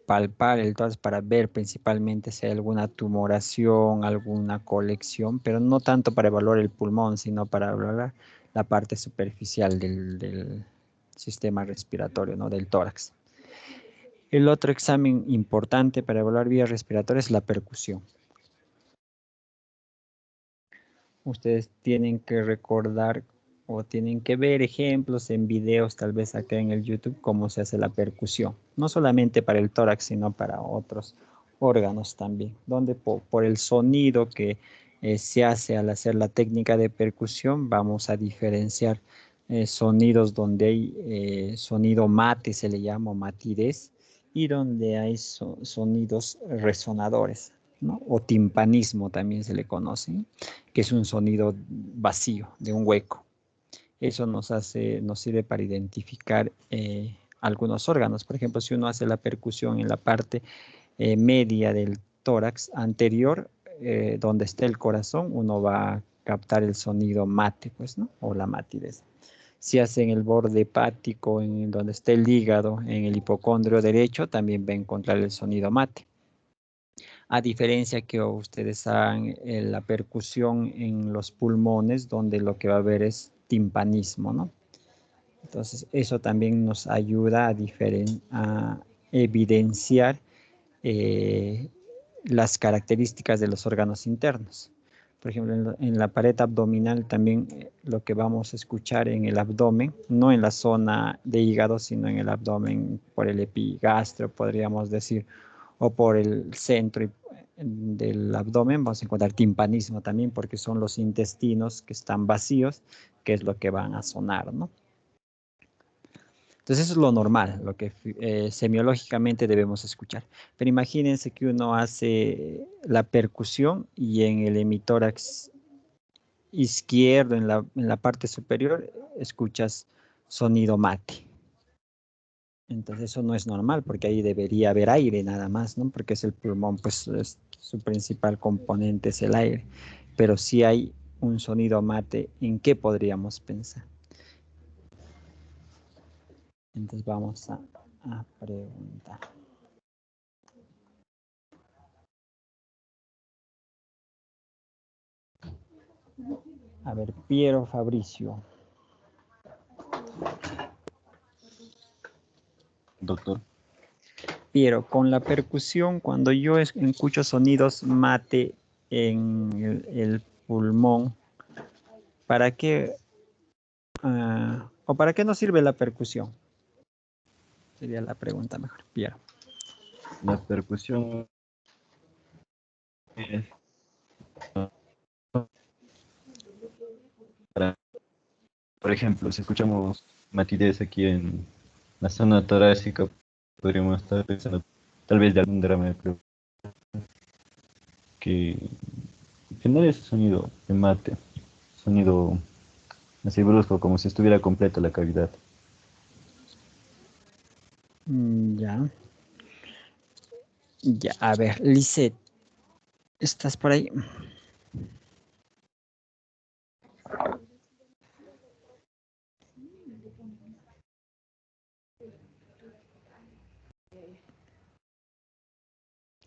palpar el tórax para ver principalmente si hay alguna tumoración, alguna colección, pero no tanto para evaluar el pulmón, sino para evaluar la parte superficial del sistema respiratorio, ¿no? Del tórax. El otro examen importante para evaluar vías respiratorias es la percusión. Ustedes tienen que recordar o tienen que ver ejemplos en videos, tal vez acá en el YouTube, cómo se hace la percusión. No solamente para el tórax, sino para otros órganos también, donde por el sonido que se hace al hacer la técnica de percusión, vamos a diferenciar sonidos donde hay sonido mate, se le llama matidez, y donde hay sonidos resonadores, ¿no? O timpanismo también se le conoce, ¿no? Que es un sonido vacío, de un hueco. Eso nos sirve para identificar algunos órganos. Por ejemplo, si uno hace la percusión en la parte media del tórax anterior, donde está el corazón, uno va a captar el sonido mate, pues, ¿no? O la matidez. Si hace en el borde hepático, en donde está el hígado, en el hipocondrio derecho, también va a encontrar el sonido mate. A diferencia que ustedes hagan la percusión en los pulmones, donde lo que va a haber es timpanismo, ¿no? Entonces, eso también nos ayuda a evidenciar las características de los órganos internos. Por ejemplo, en la pared abdominal también lo que vamos a escuchar en el abdomen, no en la zona de hígado, sino en el abdomen, por el epigastrio, podríamos decir, o por el centro del abdomen, vamos a encontrar timpanismo también, porque son los intestinos que están vacíos, que es lo que van a sonar, ¿no? Entonces eso es lo normal, lo que semiológicamente debemos escuchar. Pero imagínense que uno hace la percusión y en el hemitórax izquierdo, en la parte superior, escuchas sonido mate. Entonces eso no es normal, porque ahí debería haber aire nada más, ¿no? Porque es el pulmón, pues su principal componente es el aire. Pero si hay un sonido mate, ¿en qué podríamos pensar? Entonces vamos a preguntar. A ver, Piero Fabricio. Doctor. Piero, con la percusión, cuando yo escucho sonidos mate en el pulmón, ¿para qué o para qué nos sirve la percusión? Sería la pregunta mejor, Piero. La percusión es para, por ejemplo, si escuchamos matidez aquí en la zona torácica, podríamos estar pensando tal vez de algún derrame que genere ese sonido de mate, sonido así brusco, como si estuviera completa la cavidad. Ya. Ya, a ver, Lisette, ¿estás por ahí?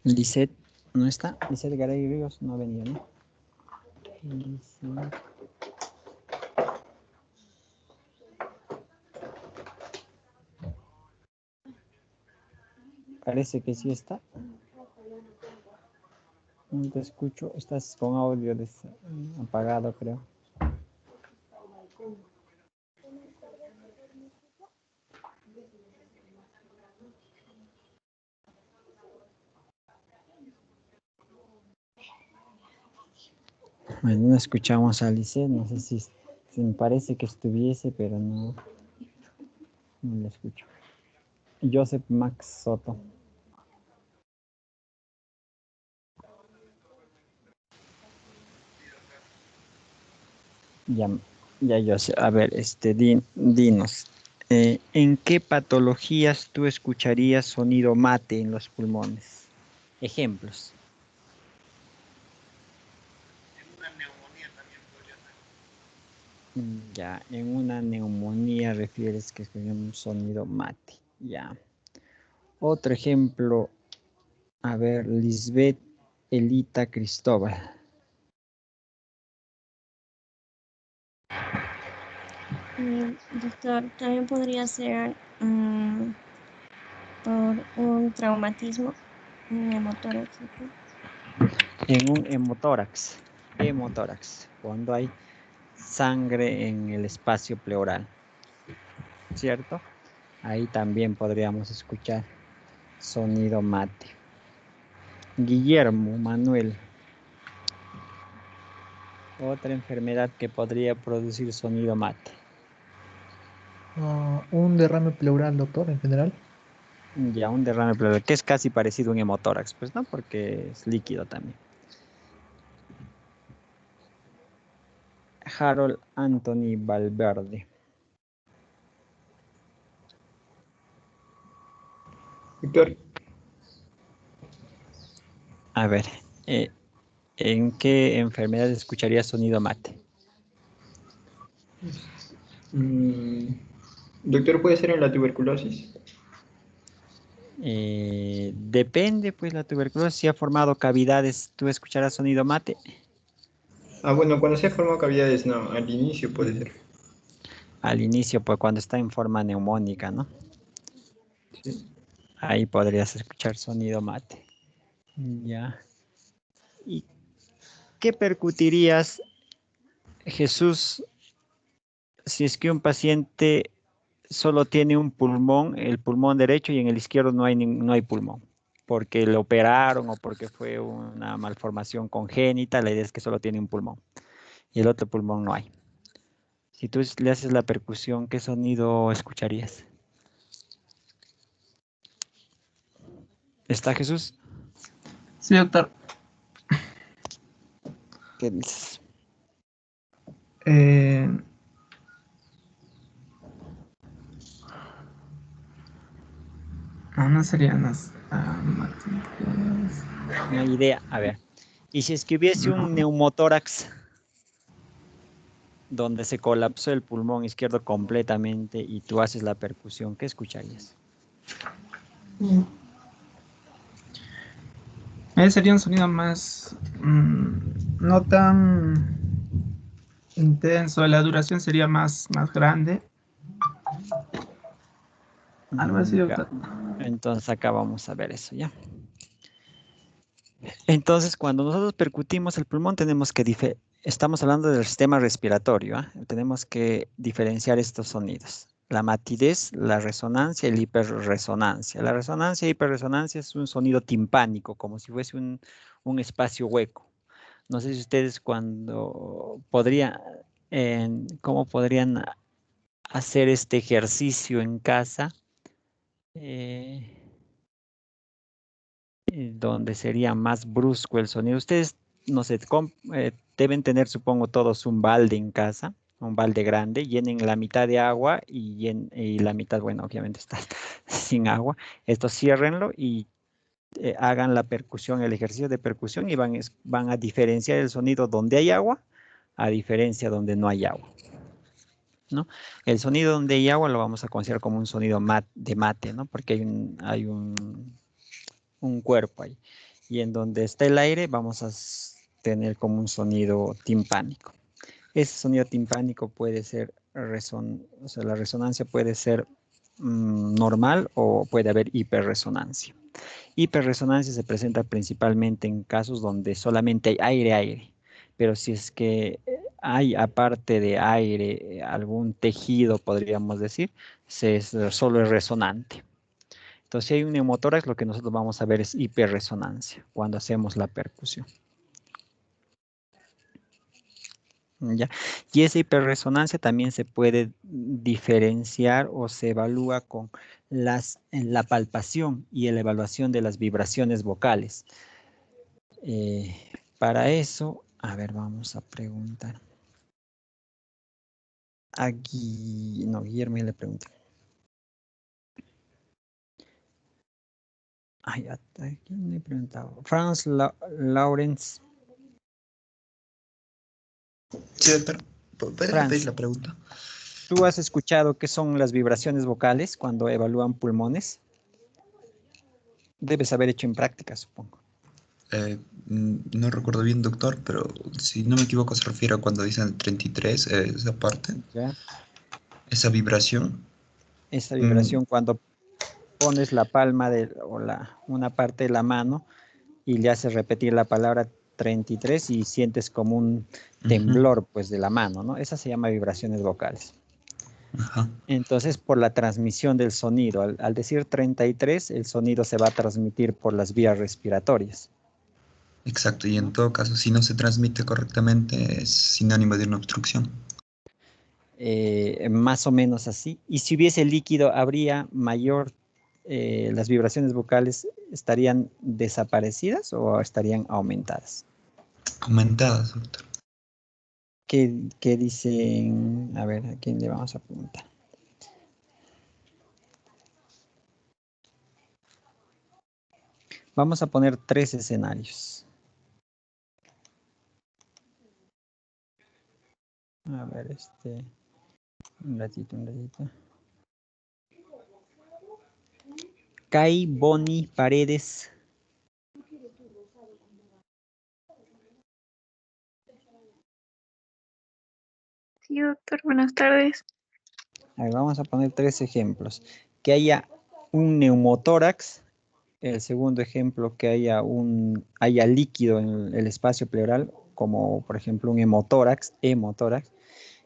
Lisette, ¿no está? Lisette Garay Ríos no ha venido, ¿no? Lisette. Parece que sí está. No te escucho. Estás con audio apagado, creo. Bueno, no escuchamos a Lisette. No sé si me parece que estuviese, pero no le escucho. Joseph Max Soto. Ya, ya yo sé. A ver, dinos. ¿En qué patologías tú escucharías sonido mate en los pulmones? Ejemplos. Ya, en una neumonía refieres que escuchamos un sonido mate. Ya. Otro ejemplo, a ver, Lisbeth Elita Cristóbal. Doctor, también podría ser por un traumatismo, un hemotórax. En un hemotórax. Hemotórax, cuando hay sangre en el espacio pleural, ¿cierto? Ahí también podríamos escuchar sonido mate. Guillermo Manuel. Otra enfermedad que podría producir sonido mate. Un derrame pleural, doctor, en general. Ya, un derrame pleural, que es casi parecido a un hemotórax, pues, ¿no? Porque es líquido también. Harold Anthony Valverde. Doctor, A ver, ¿en qué enfermedad escucharía sonido mate? doctor, ¿puede ser en la tuberculosis? Depende, pues la tuberculosis, si ha formado cavidades, ¿tú escucharás sonido mate? Ah, bueno, cuando se ha formado cavidades, no, al inicio puede ser. Al inicio, pues cuando está en forma neumónica, ¿no? Sí. Ahí podrías escuchar sonido mate. Ya. ¿Y qué percutirías, Jesús, si es que un paciente solo tiene un pulmón, el pulmón derecho, y en el izquierdo no hay pulmón? Porque lo operaron o porque fue una malformación congénita, la idea es que solo tiene un pulmón y el otro pulmón no hay. Si tú le haces la percusión, ¿qué sonido escucharías? ¿Está Jesús? Sí, doctor. ¿Qué dices? No serían No hay idea. A ver. ¿Y si es que hubiese un neumotórax donde se colapsó el pulmón izquierdo completamente y tú haces la percusión, qué escucharías? Sería un sonido más, no tan intenso, la duración sería más grande. Algo así, doctor. Entonces acá vamos a ver eso, ¿ya? Entonces, cuando nosotros percutimos el pulmón, estamos hablando del sistema respiratorio, ¿ah? Tenemos que diferenciar estos sonidos. La matidez, la resonancia y la hiperresonancia. La resonancia y hiperresonancia es un sonido timpánico, como si fuese un espacio hueco. No sé si ustedes cómo podrían hacer este ejercicio en casa, donde sería más brusco el sonido. Ustedes, no sé, deben tener, supongo, todos un balde en casa, un balde grande, llenen la mitad de agua y la mitad, bueno, obviamente está sin agua. Esto ciérrenlo y hagan la percusión, el ejercicio de percusión y van a diferenciar el sonido donde hay agua a diferencia donde no hay agua, ¿no? El sonido donde hay agua lo vamos a considerar como un sonido de mate, ¿no? Porque hay un cuerpo ahí. Y en donde está el aire vamos a tener como un sonido timpánico. Ese sonido timpánico puede ser, o sea, la resonancia puede ser normal o puede haber hiperresonancia. Hiperresonancia se presenta principalmente en casos donde solamente hay aire. Pero si es que hay aparte de aire algún tejido, podríamos decir, solo es resonante. Entonces, si hay un neumotórax, lo que nosotros vamos a ver es hiperresonancia cuando hacemos la percusión. ¿Ya? Y esa hiperresonancia también se puede diferenciar o se evalúa con en la palpación y la evaluación de las vibraciones vocales. Para eso, a ver, vamos a preguntar. Aquí, no, Guillermo le pregunta. Ay, ¿a quién le he preguntado? Franz Lawrence. Sí, doctor. ¿Puedes repetir la pregunta? ¿Tú has escuchado qué son las vibraciones vocales cuando evalúan pulmones? Debes haber hecho en práctica, supongo. No recuerdo bien, doctor, pero si no me equivoco se refiere a cuando dicen 33, esa parte. ¿Ya? Esa vibración. Esa vibración cuando pones la palma o una parte de la mano y le haces repetir la palabra 33 y sientes como un temblor pues de la mano, ¿no? Esa se llama vibraciones vocales. Ajá. Entonces, por la transmisión del sonido, al decir 33, el sonido se va a transmitir por las vías respiratorias. Exacto, y en todo caso, si no se transmite correctamente, es sinónimo de una obstrucción. Más o menos así. Y si hubiese líquido, habría mayor, las vibraciones vocales estarían desaparecidas o estarían aumentadas. Aumentadas, doctor. ¿Qué dicen? A ver, ¿a quién le vamos a preguntar? Vamos a poner 3 escenarios. A ver, un ratito. Kai, Bonnie, Paredes. Sí, doctor, buenas tardes. A ver, vamos a poner 3 ejemplos. Que haya un neumotórax. El segundo ejemplo, que haya líquido en el espacio pleural, como por ejemplo un hemotórax.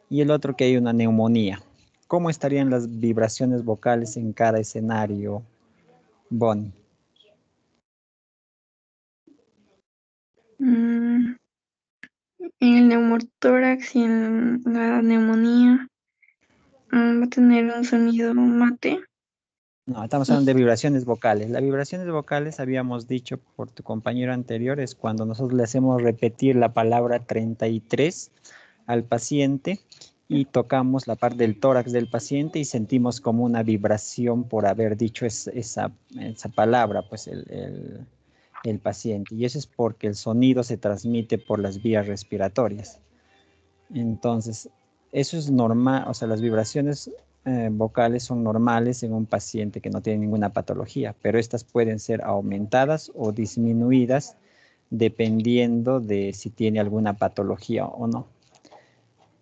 Y el otro, que haya una neumonía. ¿Cómo estarían las vibraciones vocales en cada escenario, Bonnie? En el neumotórax y en la neumonía va a tener un sonido mate. No, estamos hablando de vibraciones vocales. Las vibraciones vocales, habíamos dicho por tu compañero anterior, es cuando nosotros le hacemos repetir la palabra 33 al paciente y tocamos la parte del tórax del paciente y sentimos como una vibración por haber dicho esa palabra, pues el paciente. Y eso es porque el sonido se transmite por las vías respiratorias. Entonces, eso es normal, o sea, las vibraciones vocales son normales en un paciente que no tiene ninguna patología, pero estas pueden ser aumentadas o disminuidas dependiendo de si tiene alguna patología o no.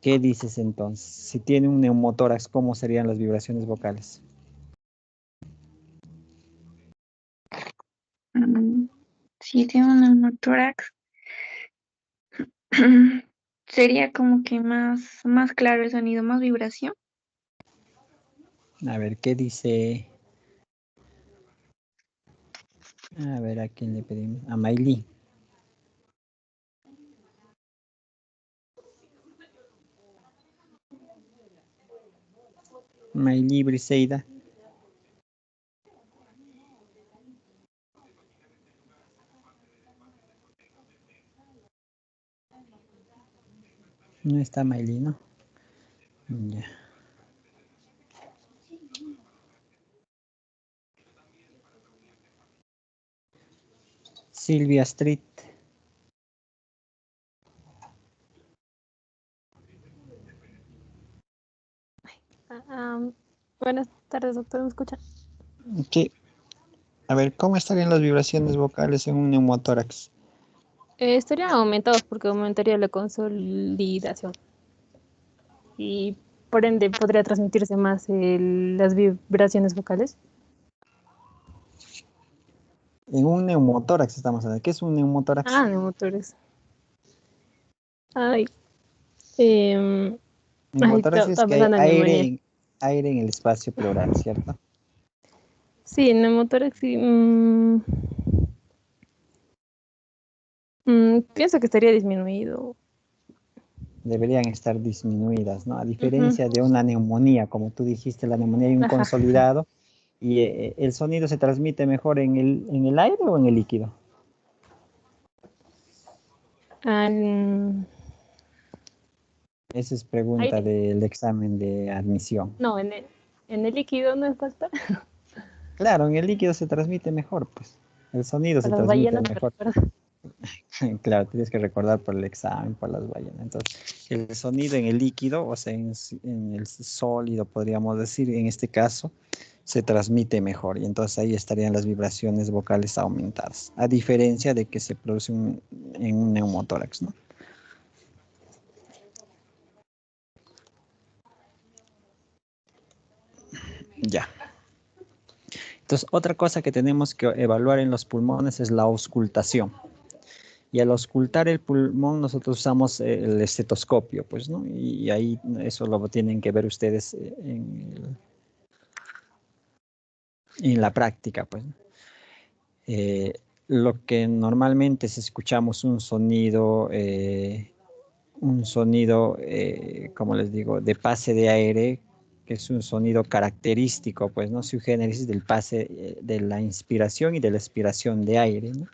¿Qué dices entonces? Si tiene un neumotórax, ¿cómo serían las vibraciones vocales? Si tiene un neumotórax, sería como que más claro el sonido, más vibración. A ver, ¿qué dice? A ver, ¿a quién le pedimos? A Mayli. Mayli Briseida. No está Mayli, ¿no? Ya. Silvia Street. Buenas tardes, doctor, ¿me escucha? Sí. A ver, ¿cómo estarían las vibraciones vocales en un neumotórax? Estarían aumentados porque aumentaría la consolidación. Y por ende podría transmitirse más las vibraciones vocales. En un neumotórax estamos hablando. ¿Qué es un neumotórax? Neumotórax. Neumotórax es que hay aire en el espacio pleural, ¿cierto? Sí, neumotórax sí. Pienso que estaría disminuido. Deberían estar disminuidas, ¿no? A diferencia de una neumonía, como tú dijiste, la neumonía hay un consolidado y el sonido se transmite mejor en el aire o en el líquido. Esa es pregunta Aire. del examen de admisión. No, en el líquido no es doctor. Claro, en el líquido se transmite mejor, pues. El sonido se Para las transmite ballenas, mejor. ¿verdad? Claro, tienes que recordar por el examen, por las ballenas. Entonces, el sonido en el líquido, o sea, en el sólido, podríamos decir, en este caso, se transmite mejor. Y entonces ahí estarían las vibraciones vocales aumentadas. A diferencia de que se produce en un neumotórax, ¿no? Ya. Entonces, otra cosa que tenemos que evaluar en los pulmones es la auscultación. Y al auscultar el pulmón, nosotros usamos el estetoscopio, pues, ¿no? Y ahí eso lo tienen que ver ustedes en la práctica, pues. Lo que normalmente es escuchamos un sonido, como les digo, de pase de aire, que es un sonido característico, pues, ¿no? Sui generis del pase de la inspiración y de la expiración de aire, ¿no?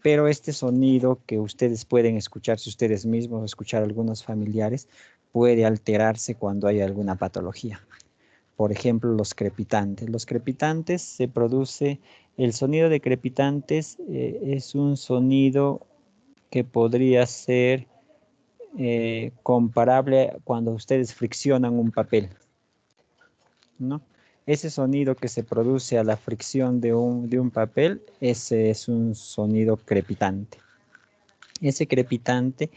Pero este sonido que ustedes pueden escucharse ustedes mismos, escuchar algunos familiares, puede alterarse cuando hay alguna patología. Por ejemplo, los crepitantes. Los crepitantes se produce, el sonido de crepitantes es un sonido que podría ser comparable cuando ustedes friccionan un papel, ¿no? Ese sonido que se produce a la fricción de un papel, ese es un sonido crepitante. Ese crepitante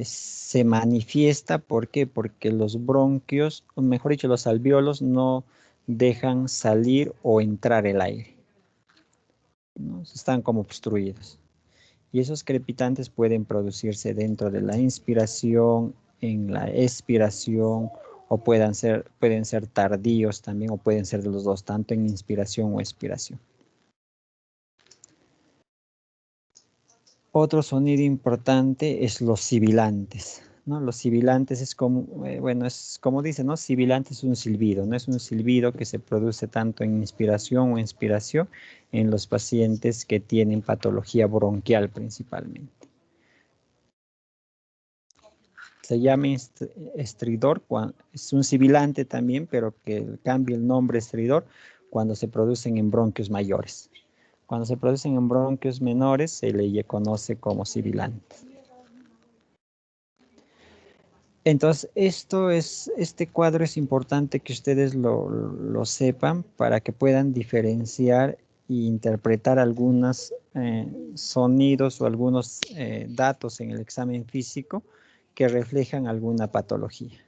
se manifiesta, ¿por qué? Porque los bronquios, o mejor dicho, los alvéolos no dejan salir o entrar el aire, ¿no? Están como obstruidos. Y esos crepitantes pueden producirse dentro de la inspiración, en la expiración, o pueden ser tardíos también, o pueden ser de los dos, tanto en inspiración o expiración. Otro sonido importante es los sibilantes, ¿no? Los sibilantes es como, bueno, es como dice, ¿no? Sibilante es un silbido, ¿no? Es un silbido que se produce tanto en inspiración o expiración en los pacientes que tienen patología bronquial principalmente. Se llama estridor, es un sibilante también, pero que cambia el nombre estridor cuando se producen en bronquios mayores. Cuando se producen en bronquios menores se le conoce como sibilantes. Entonces, este cuadro es importante que ustedes lo sepan para que puedan diferenciar e interpretar algunos sonidos o algunos datos en el examen físico que reflejan alguna patología.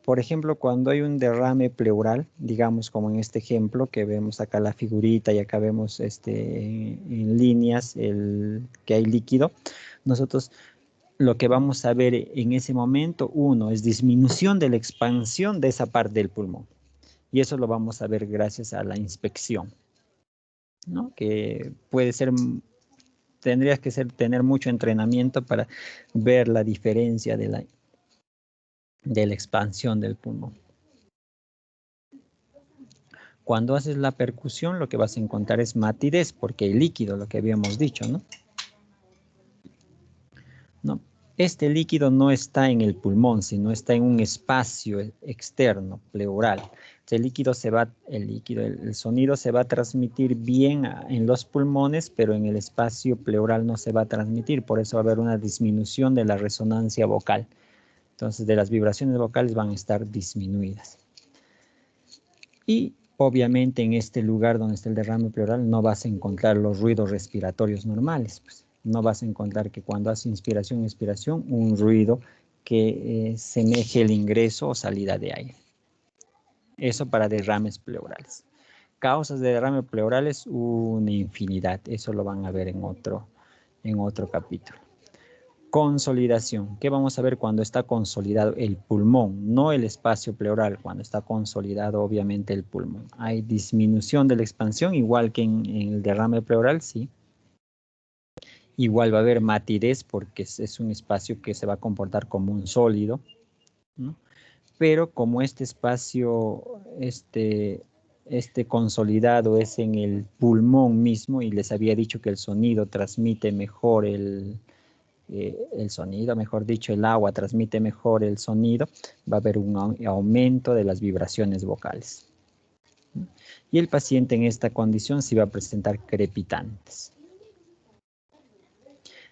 Por ejemplo, cuando hay un derrame pleural, digamos como en este ejemplo que vemos acá la figurita y acá vemos en líneas que hay líquido, nosotros lo que vamos a ver en ese momento, uno, es disminución de la expansión de esa parte del pulmón. Y eso lo vamos a ver gracias a la inspección, ¿no? Que puede ser, tendrías que tener mucho entrenamiento para ver la diferencia de la expansión del pulmón. Cuando haces la percusión, lo que vas a encontrar es matidez, porque hay líquido, lo que habíamos dicho, ¿no? ¿No? Este líquido no está en el pulmón, sino está en un espacio externo, pleural. El sonido se va a transmitir bien en los pulmones, pero en el espacio pleural no se va a transmitir, por eso va a haber una disminución de la resonancia vocal. Entonces, de las vibraciones vocales van a estar disminuidas. Y obviamente en este lugar donde está el derrame pleural no vas a encontrar los ruidos respiratorios normales, pues. No vas a encontrar que cuando hace inspiración y expiración un ruido que semeje el ingreso o salida de aire. Eso para derrames pleurales. Causas de derrame pleurales, una infinidad. Eso lo van a ver en otro capítulo. Consolidación. ¿Qué vamos a ver cuando está consolidado el pulmón? No el espacio pleural, cuando está consolidado obviamente el pulmón. Hay disminución de la expansión, igual que en el derrame pleural, sí. Igual va a haber matidez porque es un espacio que se va a comportar como un sólido, ¿no? Pero como este espacio, este consolidado es en el pulmón mismo y les había dicho que el sonido transmite mejor el sonido, mejor dicho, el agua transmite mejor el sonido, va a haber un aumento de las vibraciones vocales. Y el paciente en esta condición sí va a presentar crepitantes.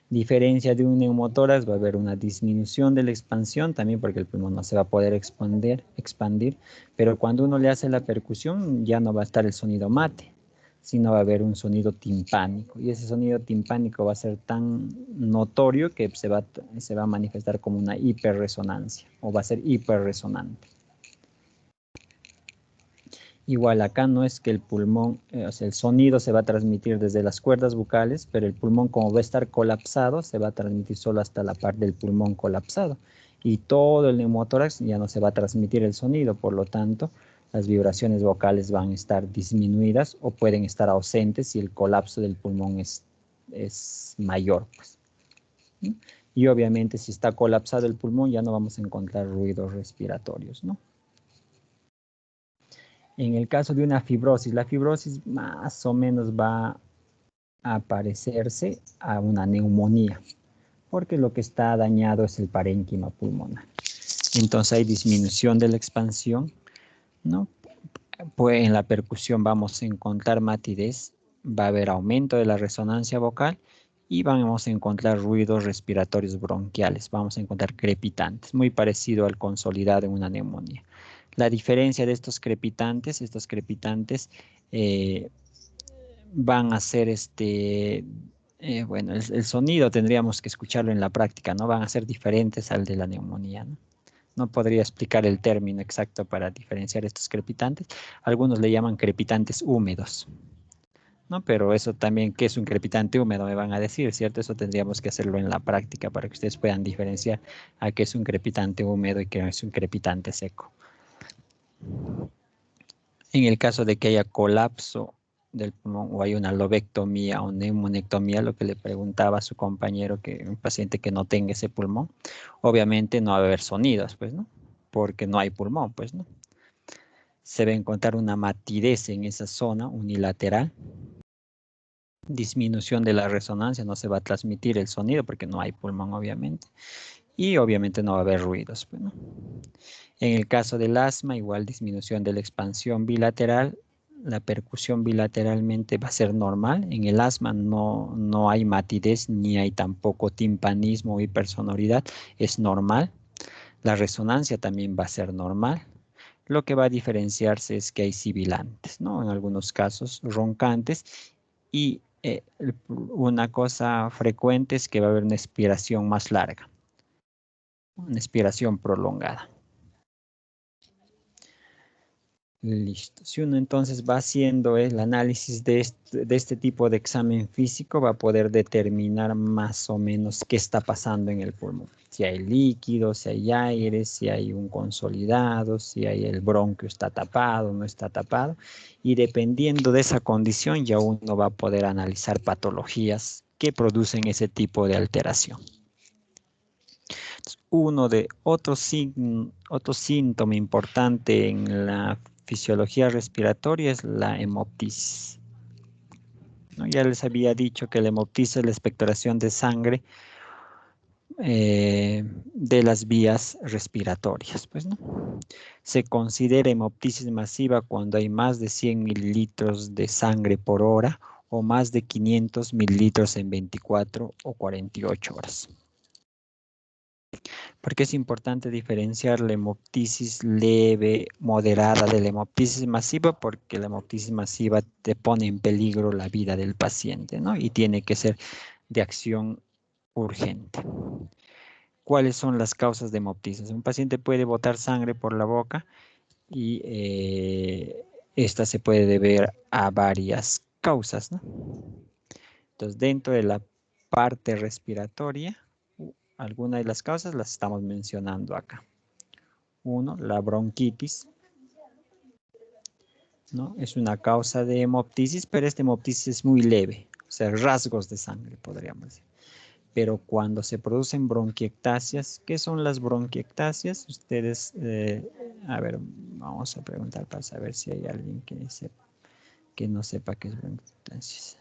Diferencia de un neumotórax, va a haber una disminución de la expansión también porque el pulmón no se va a poder expandir, pero cuando uno le hace la percusión ya no va a estar el sonido mate, sino va a haber un sonido timpánico y ese sonido timpánico va a ser tan notorio que se va a manifestar como una hiperresonancia o va a ser hiperresonante. Igual acá no es que el pulmón, o sea, el sonido se va a transmitir desde las cuerdas vocales, pero el pulmón como va a estar colapsado, se va a transmitir solo hasta la parte del pulmón colapsado. Y todo el neumotórax ya no se va a transmitir el sonido, por lo tanto, las vibraciones vocales van a estar disminuidas o pueden estar ausentes si el colapso del pulmón es mayor. Pues. Y obviamente si está colapsado el pulmón ya no vamos a encontrar ruidos respiratorios, ¿no? En el caso de una fibrosis, la fibrosis más o menos va a parecerse a una neumonía, porque lo que está dañado es el parénquima pulmonar. Entonces hay disminución de la expansión, ¿no? Pues en la percusión vamos a encontrar matidez, va a haber aumento de la resonancia vocal y vamos a encontrar ruidos respiratorios bronquiales, vamos a encontrar crepitantes, muy parecido al consolidado en una neumonía. La diferencia de estos crepitantes van a ser bueno, el sonido tendríamos que escucharlo en la práctica, ¿no? Van a ser diferentes al de la neumonía, ¿no? No podría explicar el término exacto para diferenciar estos crepitantes. Algunos le llaman crepitantes húmedos, ¿no? Pero eso también, ¿qué es un crepitante húmedo? Me van a decir, ¿cierto? Eso tendríamos que hacerlo en la práctica para que ustedes puedan diferenciar a qué es un crepitante húmedo y qué es un crepitante seco. En el caso de que haya colapso del pulmón o hay una lobectomía o neumonectomía, lo que le preguntaba a su compañero, que un paciente que no tenga ese pulmón, obviamente no va a haber sonidos, pues, ¿no? Porque no hay pulmón, pues, ¿no? Se va a encontrar una matidez en esa zona unilateral, disminución de la resonancia, no se va a transmitir el sonido porque no hay pulmón, obviamente, y obviamente no va a haber ruidos, pues, ¿no? En el caso del asma, igual disminución de la expansión bilateral, la percusión bilateralmente va a ser normal. En el asma no hay matidez ni hay tampoco timpanismo o hipersonoridad, es normal. La resonancia también va a ser normal. Lo que va a diferenciarse es que hay sibilantes, ¿no? En algunos casos roncantes y una cosa frecuente es que va a haber una expiración más larga, una expiración prolongada. Listo. Si uno entonces va haciendo el análisis de este tipo de examen físico, va a poder determinar más o menos qué está pasando en el pulmón. Si hay líquido, si hay aire, si hay un consolidado, si hay el bronquio está tapado, no está tapado. Y dependiendo de esa condición, ya uno va a poder analizar patologías que producen ese tipo de alteración. Otro síntoma importante en la fisiología respiratoria es la hemoptisis, ¿no? Ya les había dicho que la hemoptisis es la expectoración de sangre de las vías respiratorias, pues, ¿no? Se considera hemoptisis masiva cuando hay más de 100 mililitros de sangre por hora o más de 500 mililitros en 24 o 48 horas. Porque es importante diferenciar la hemoptisis leve, moderada de la hemoptisis masiva, porque la hemoptisis masiva te pone en peligro la vida del paciente, ¿no? Y tiene que ser de acción urgente. ¿Cuáles son las causas de hemoptisis? Un paciente puede botar sangre por la boca y esta se puede deber a varias causas, ¿no? Entonces, dentro de la parte respiratoria, algunas de las causas las estamos mencionando acá. Uno, la bronquitis, ¿no? Es una causa de hemoptisis, pero esta hemoptisis es muy leve, o sea, rasgos de sangre, podríamos decir. Pero cuando se producen bronquiectasias, ¿qué son las bronquiectasias? Ustedes, a ver, vamos a preguntar para saber si hay alguien que no sepa qué es bronquiectasias.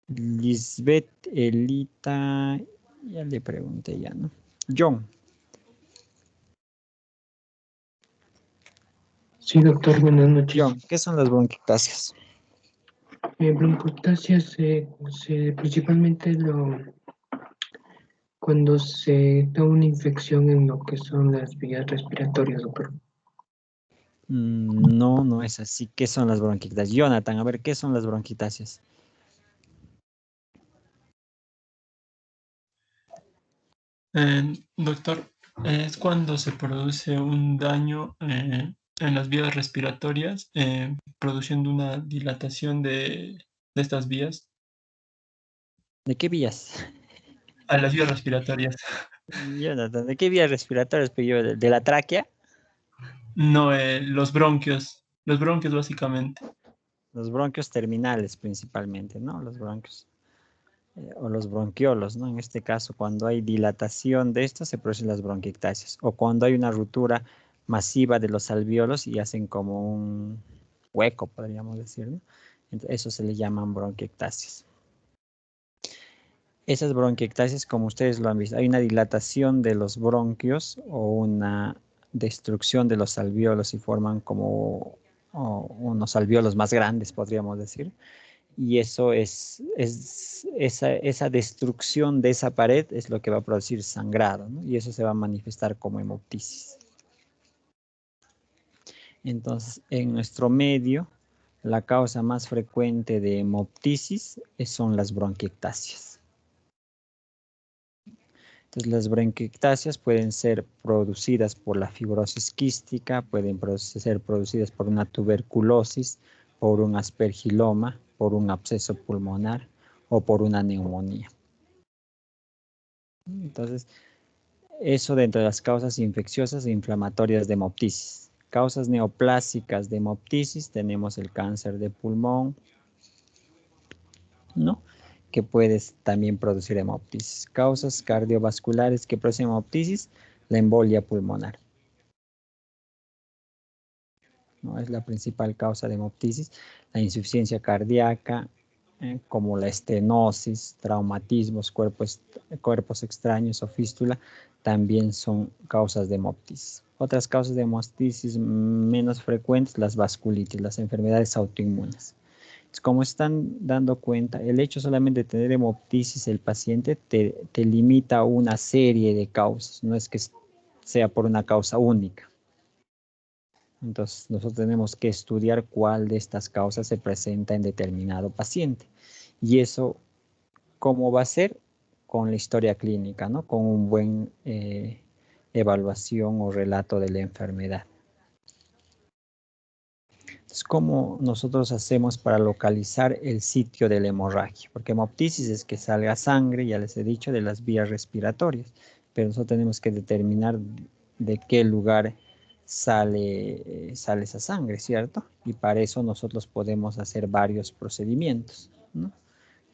Lisbeth, Elita, ya le pregunté ya, ¿no? John. Sí, doctor, buenas noches. John, ¿qué son las bronquiectasias? Bronquiectasias principalmente cuando se da una infección en lo que son las vías respiratorias, doctor. No, no es así. ¿Qué son las bronquiectasias? Jonathan, a ver, ¿qué son las bronquiectasias? Doctor, es cuando se produce un daño en las vías respiratorias, produciendo una dilatación de estas vías. ¿De qué vías? A las vías respiratorias. Jonathan, ¿de qué vías respiratorias? ¿De la tráquea? No, los bronquios básicamente. Los bronquios terminales principalmente, ¿no? Los bronquios. O los bronquiolos, ¿no? En este caso, cuando hay dilatación de estos, se producen las bronquiectasias. O cuando hay una ruptura masiva de los alvéolos y hacen como un hueco, podríamos decir, ¿no? Entonces, eso se le llaman bronquiectasias. Esas bronquiectasias, como ustedes lo han visto, hay una dilatación de los bronquios o una destrucción de los alvéolos y forman como unos alvéolos más grandes, podríamos decir. Y eso esa destrucción de esa pared es lo que va a producir sangrado, ¿no? Y eso se va a manifestar como hemoptisis. Entonces, en nuestro medio, la causa más frecuente de hemoptisis son las bronquiectasias. Entonces, las bronquiectasias pueden ser producidas por la fibrosis quística, pueden ser producidas por una tuberculosis, por un aspergiloma, por un absceso pulmonar o por una neumonía. Entonces, eso dentro de las causas infecciosas e inflamatorias de hemoptisis. Causas neoplásicas de hemoptisis, tenemos el cáncer de pulmón, ¿no? Que puede también producir hemoptisis. Causas cardiovasculares que producen hemoptisis, la embolia pulmonar, ¿no? Es la principal causa de hemoptisis. La insuficiencia cardíaca, como la estenosis, traumatismos, cuerpos extraños o fístula, también son causas de hemoptisis. Otras causas de hemoptisis menos frecuentes, las vasculitis, las enfermedades autoinmunes. Como están dando cuenta, el hecho solamente de tener hemoptisis, el paciente te limita a una serie de causas, no es que sea por una causa única. Entonces, nosotros tenemos que estudiar cuál de estas causas se presenta en determinado paciente. Y eso, ¿cómo va a ser? Con la historia clínica, ¿no? Con un buen evaluación o relato de la enfermedad. Entonces, ¿cómo nosotros hacemos para localizar el sitio de la hemorragia? Porque hemoptisis es que salga sangre, ya les he dicho, de las vías respiratorias. Pero nosotros tenemos que determinar de qué lugar sale esa sangre, ¿cierto? Y para eso nosotros podemos hacer varios procedimientos, ¿no?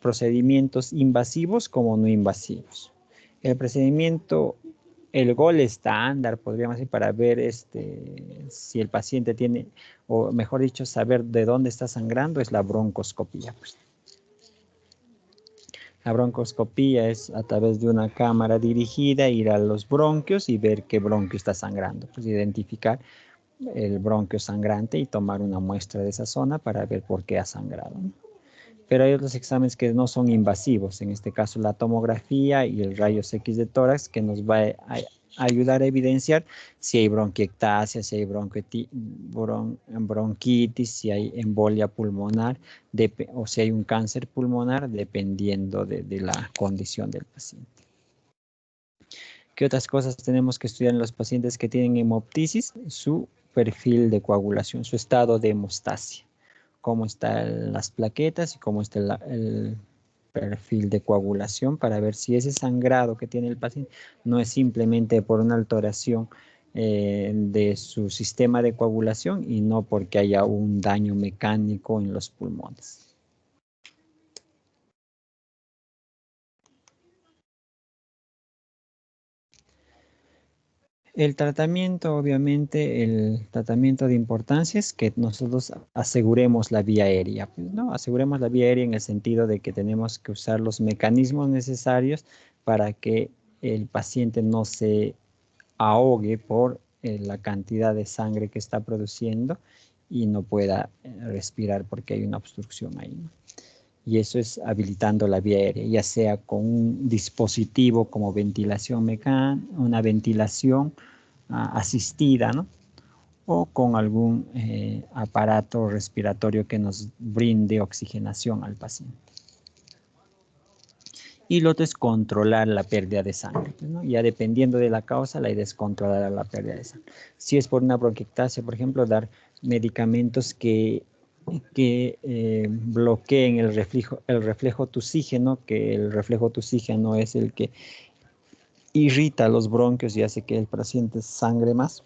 Procedimientos invasivos como no invasivos. El procedimiento, el gol estándar, podríamos decir, para ver si el paciente tiene, o mejor dicho, saber de dónde está sangrando, es la broncoscopía. Pues. La broncoscopía es a través de una cámara dirigida, ir a los bronquios y ver qué bronquio está sangrando. Pues identificar el bronquio sangrante y tomar una muestra de esa zona para ver por qué ha sangrado, ¿no? Pero hay otros exámenes que no son invasivos, en este caso la tomografía y el rayos X de tórax, que nos va a ayudar a evidenciar si hay bronquiectasia, si hay bronquitis, si hay embolia pulmonar o si hay un cáncer pulmonar, dependiendo de la condición del paciente. ¿Qué otras cosas tenemos que estudiar en los pacientes que tienen hemoptisis? Su perfil de coagulación, su estado de hemostasia. Cómo están las plaquetas y cómo está el perfil de coagulación para ver si ese sangrado que tiene el paciente no es simplemente por una alteración de su sistema de coagulación y no porque haya un daño mecánico en los pulmones. El tratamiento, obviamente, el tratamiento de importancia es que nosotros aseguremos la vía aérea, pues, ¿no? Aseguremos la vía aérea en el sentido de que tenemos que usar los mecanismos necesarios para que el paciente no se ahogue por la cantidad de sangre que está produciendo y no pueda respirar porque hay una obstrucción ahí, ¿no? Y eso es habilitando la vía aérea, ya sea con un dispositivo como ventilación mecánica, una ventilación asistida, ¿no? O con algún aparato respiratorio que nos brinde oxigenación al paciente. Y lo otro es controlar la pérdida de sangre, ¿no? Ya dependiendo de la causa, la idea es controlar la pérdida de sangre. Si es por una bronquiectasia, por ejemplo, dar medicamentos que bloqueen el reflejo tusígeno, que el reflejo tusígeno es el que irrita los bronquios y hace que el paciente sangre más.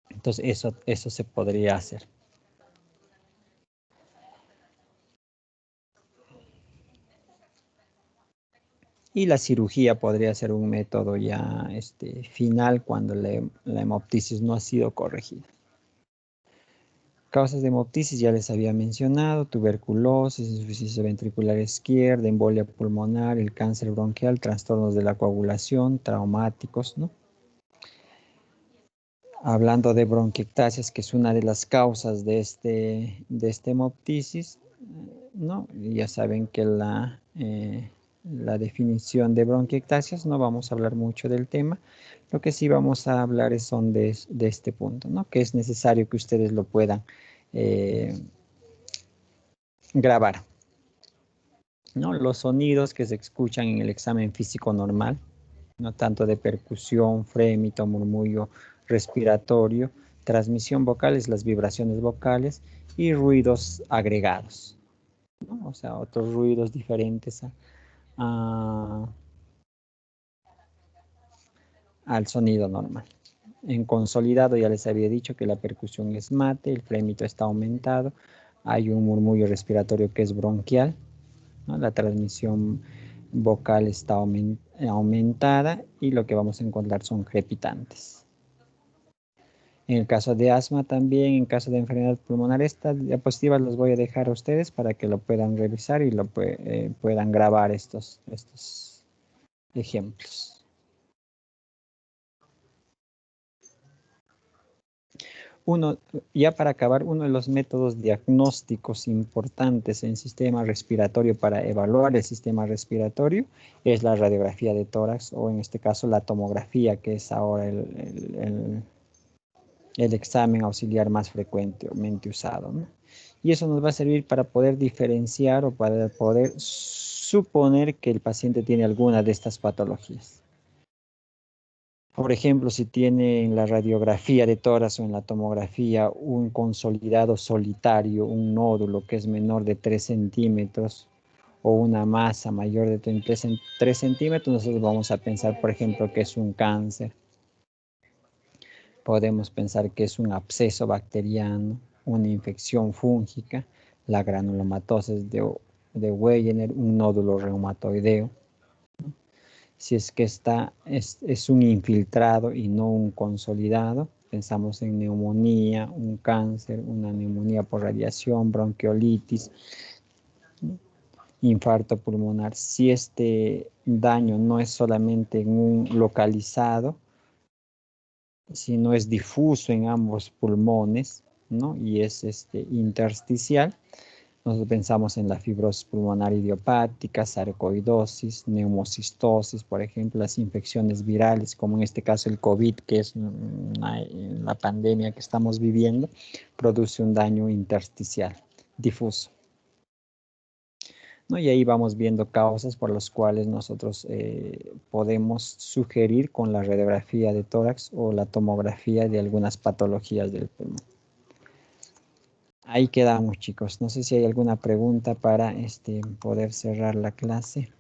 Entonces eso se podría hacer. Y la cirugía podría ser un método ya final cuando la hemoptisis no ha sido corregida. Causas de hemoptisis ya les había mencionado: tuberculosis, insuficiencia ventricular izquierda, embolia pulmonar, el cáncer bronquial, trastornos de la coagulación, traumáticos, ¿no? Hablando de bronquiectasias, que es una de las causas de esta hemoptisis, ¿no? Ya saben que la definición de bronquiectasias, no vamos a hablar mucho del tema. Lo que sí vamos a hablar son de este punto, ¿no? Que es necesario que ustedes lo puedan grabar, ¿no? Los sonidos que se escuchan en el examen físico normal, no tanto de percusión, frémito, murmullo respiratorio, transmisión vocal es las vibraciones vocales y ruidos agregados, ¿no? O sea, otros ruidos diferentes al sonido normal. En consolidado ya les había dicho que la percusión es mate, el frémito está aumentado, hay un murmullo respiratorio que es bronquial, ¿no? La transmisión vocal está aumentada y lo que vamos a encontrar son crepitantes. En el caso de asma también, en caso de enfermedad pulmonar, estas diapositivas las voy a dejar a ustedes para que lo puedan revisar y lo puedan grabar estos ejemplos. Ya para acabar, uno de los métodos diagnósticos importantes en sistema respiratorio para evaluar el sistema respiratorio es la radiografía de tórax, o en este caso la tomografía, que es ahora el examen auxiliar más frecuentemente usado, ¿no? Y eso nos va a servir para poder diferenciar o para poder suponer que el paciente tiene alguna de estas patologías. Por ejemplo, si tiene en la radiografía de tórax o en la tomografía un consolidado solitario, un nódulo que es menor de 3 centímetros o una masa mayor de 3 centímetros, nosotros vamos a pensar, por ejemplo, que es un cáncer. Podemos pensar que es un absceso bacteriano, una infección fúngica, la granulomatosis de Wegener, un nódulo reumatoideo. Si es que es un infiltrado y no un consolidado, pensamos en neumonía, un cáncer, una neumonía por radiación, bronquiolitis, infarto pulmonar. Si este daño no es solamente en un localizado, sino es difuso en ambos pulmones, ¿no? Y es intersticial, nosotros pensamos en la fibrosis pulmonar idiopática, sarcoidosis, neumocistosis, por ejemplo, las infecciones virales, como en este caso el COVID, que es la pandemia que estamos viviendo, produce un daño intersticial, difuso, ¿no? Y ahí vamos viendo causas por las cuales nosotros podemos sugerir con la radiografía de tórax o la tomografía de algunas patologías del pulmón. Ahí quedamos, chicos. No sé si hay alguna pregunta para poder cerrar la clase.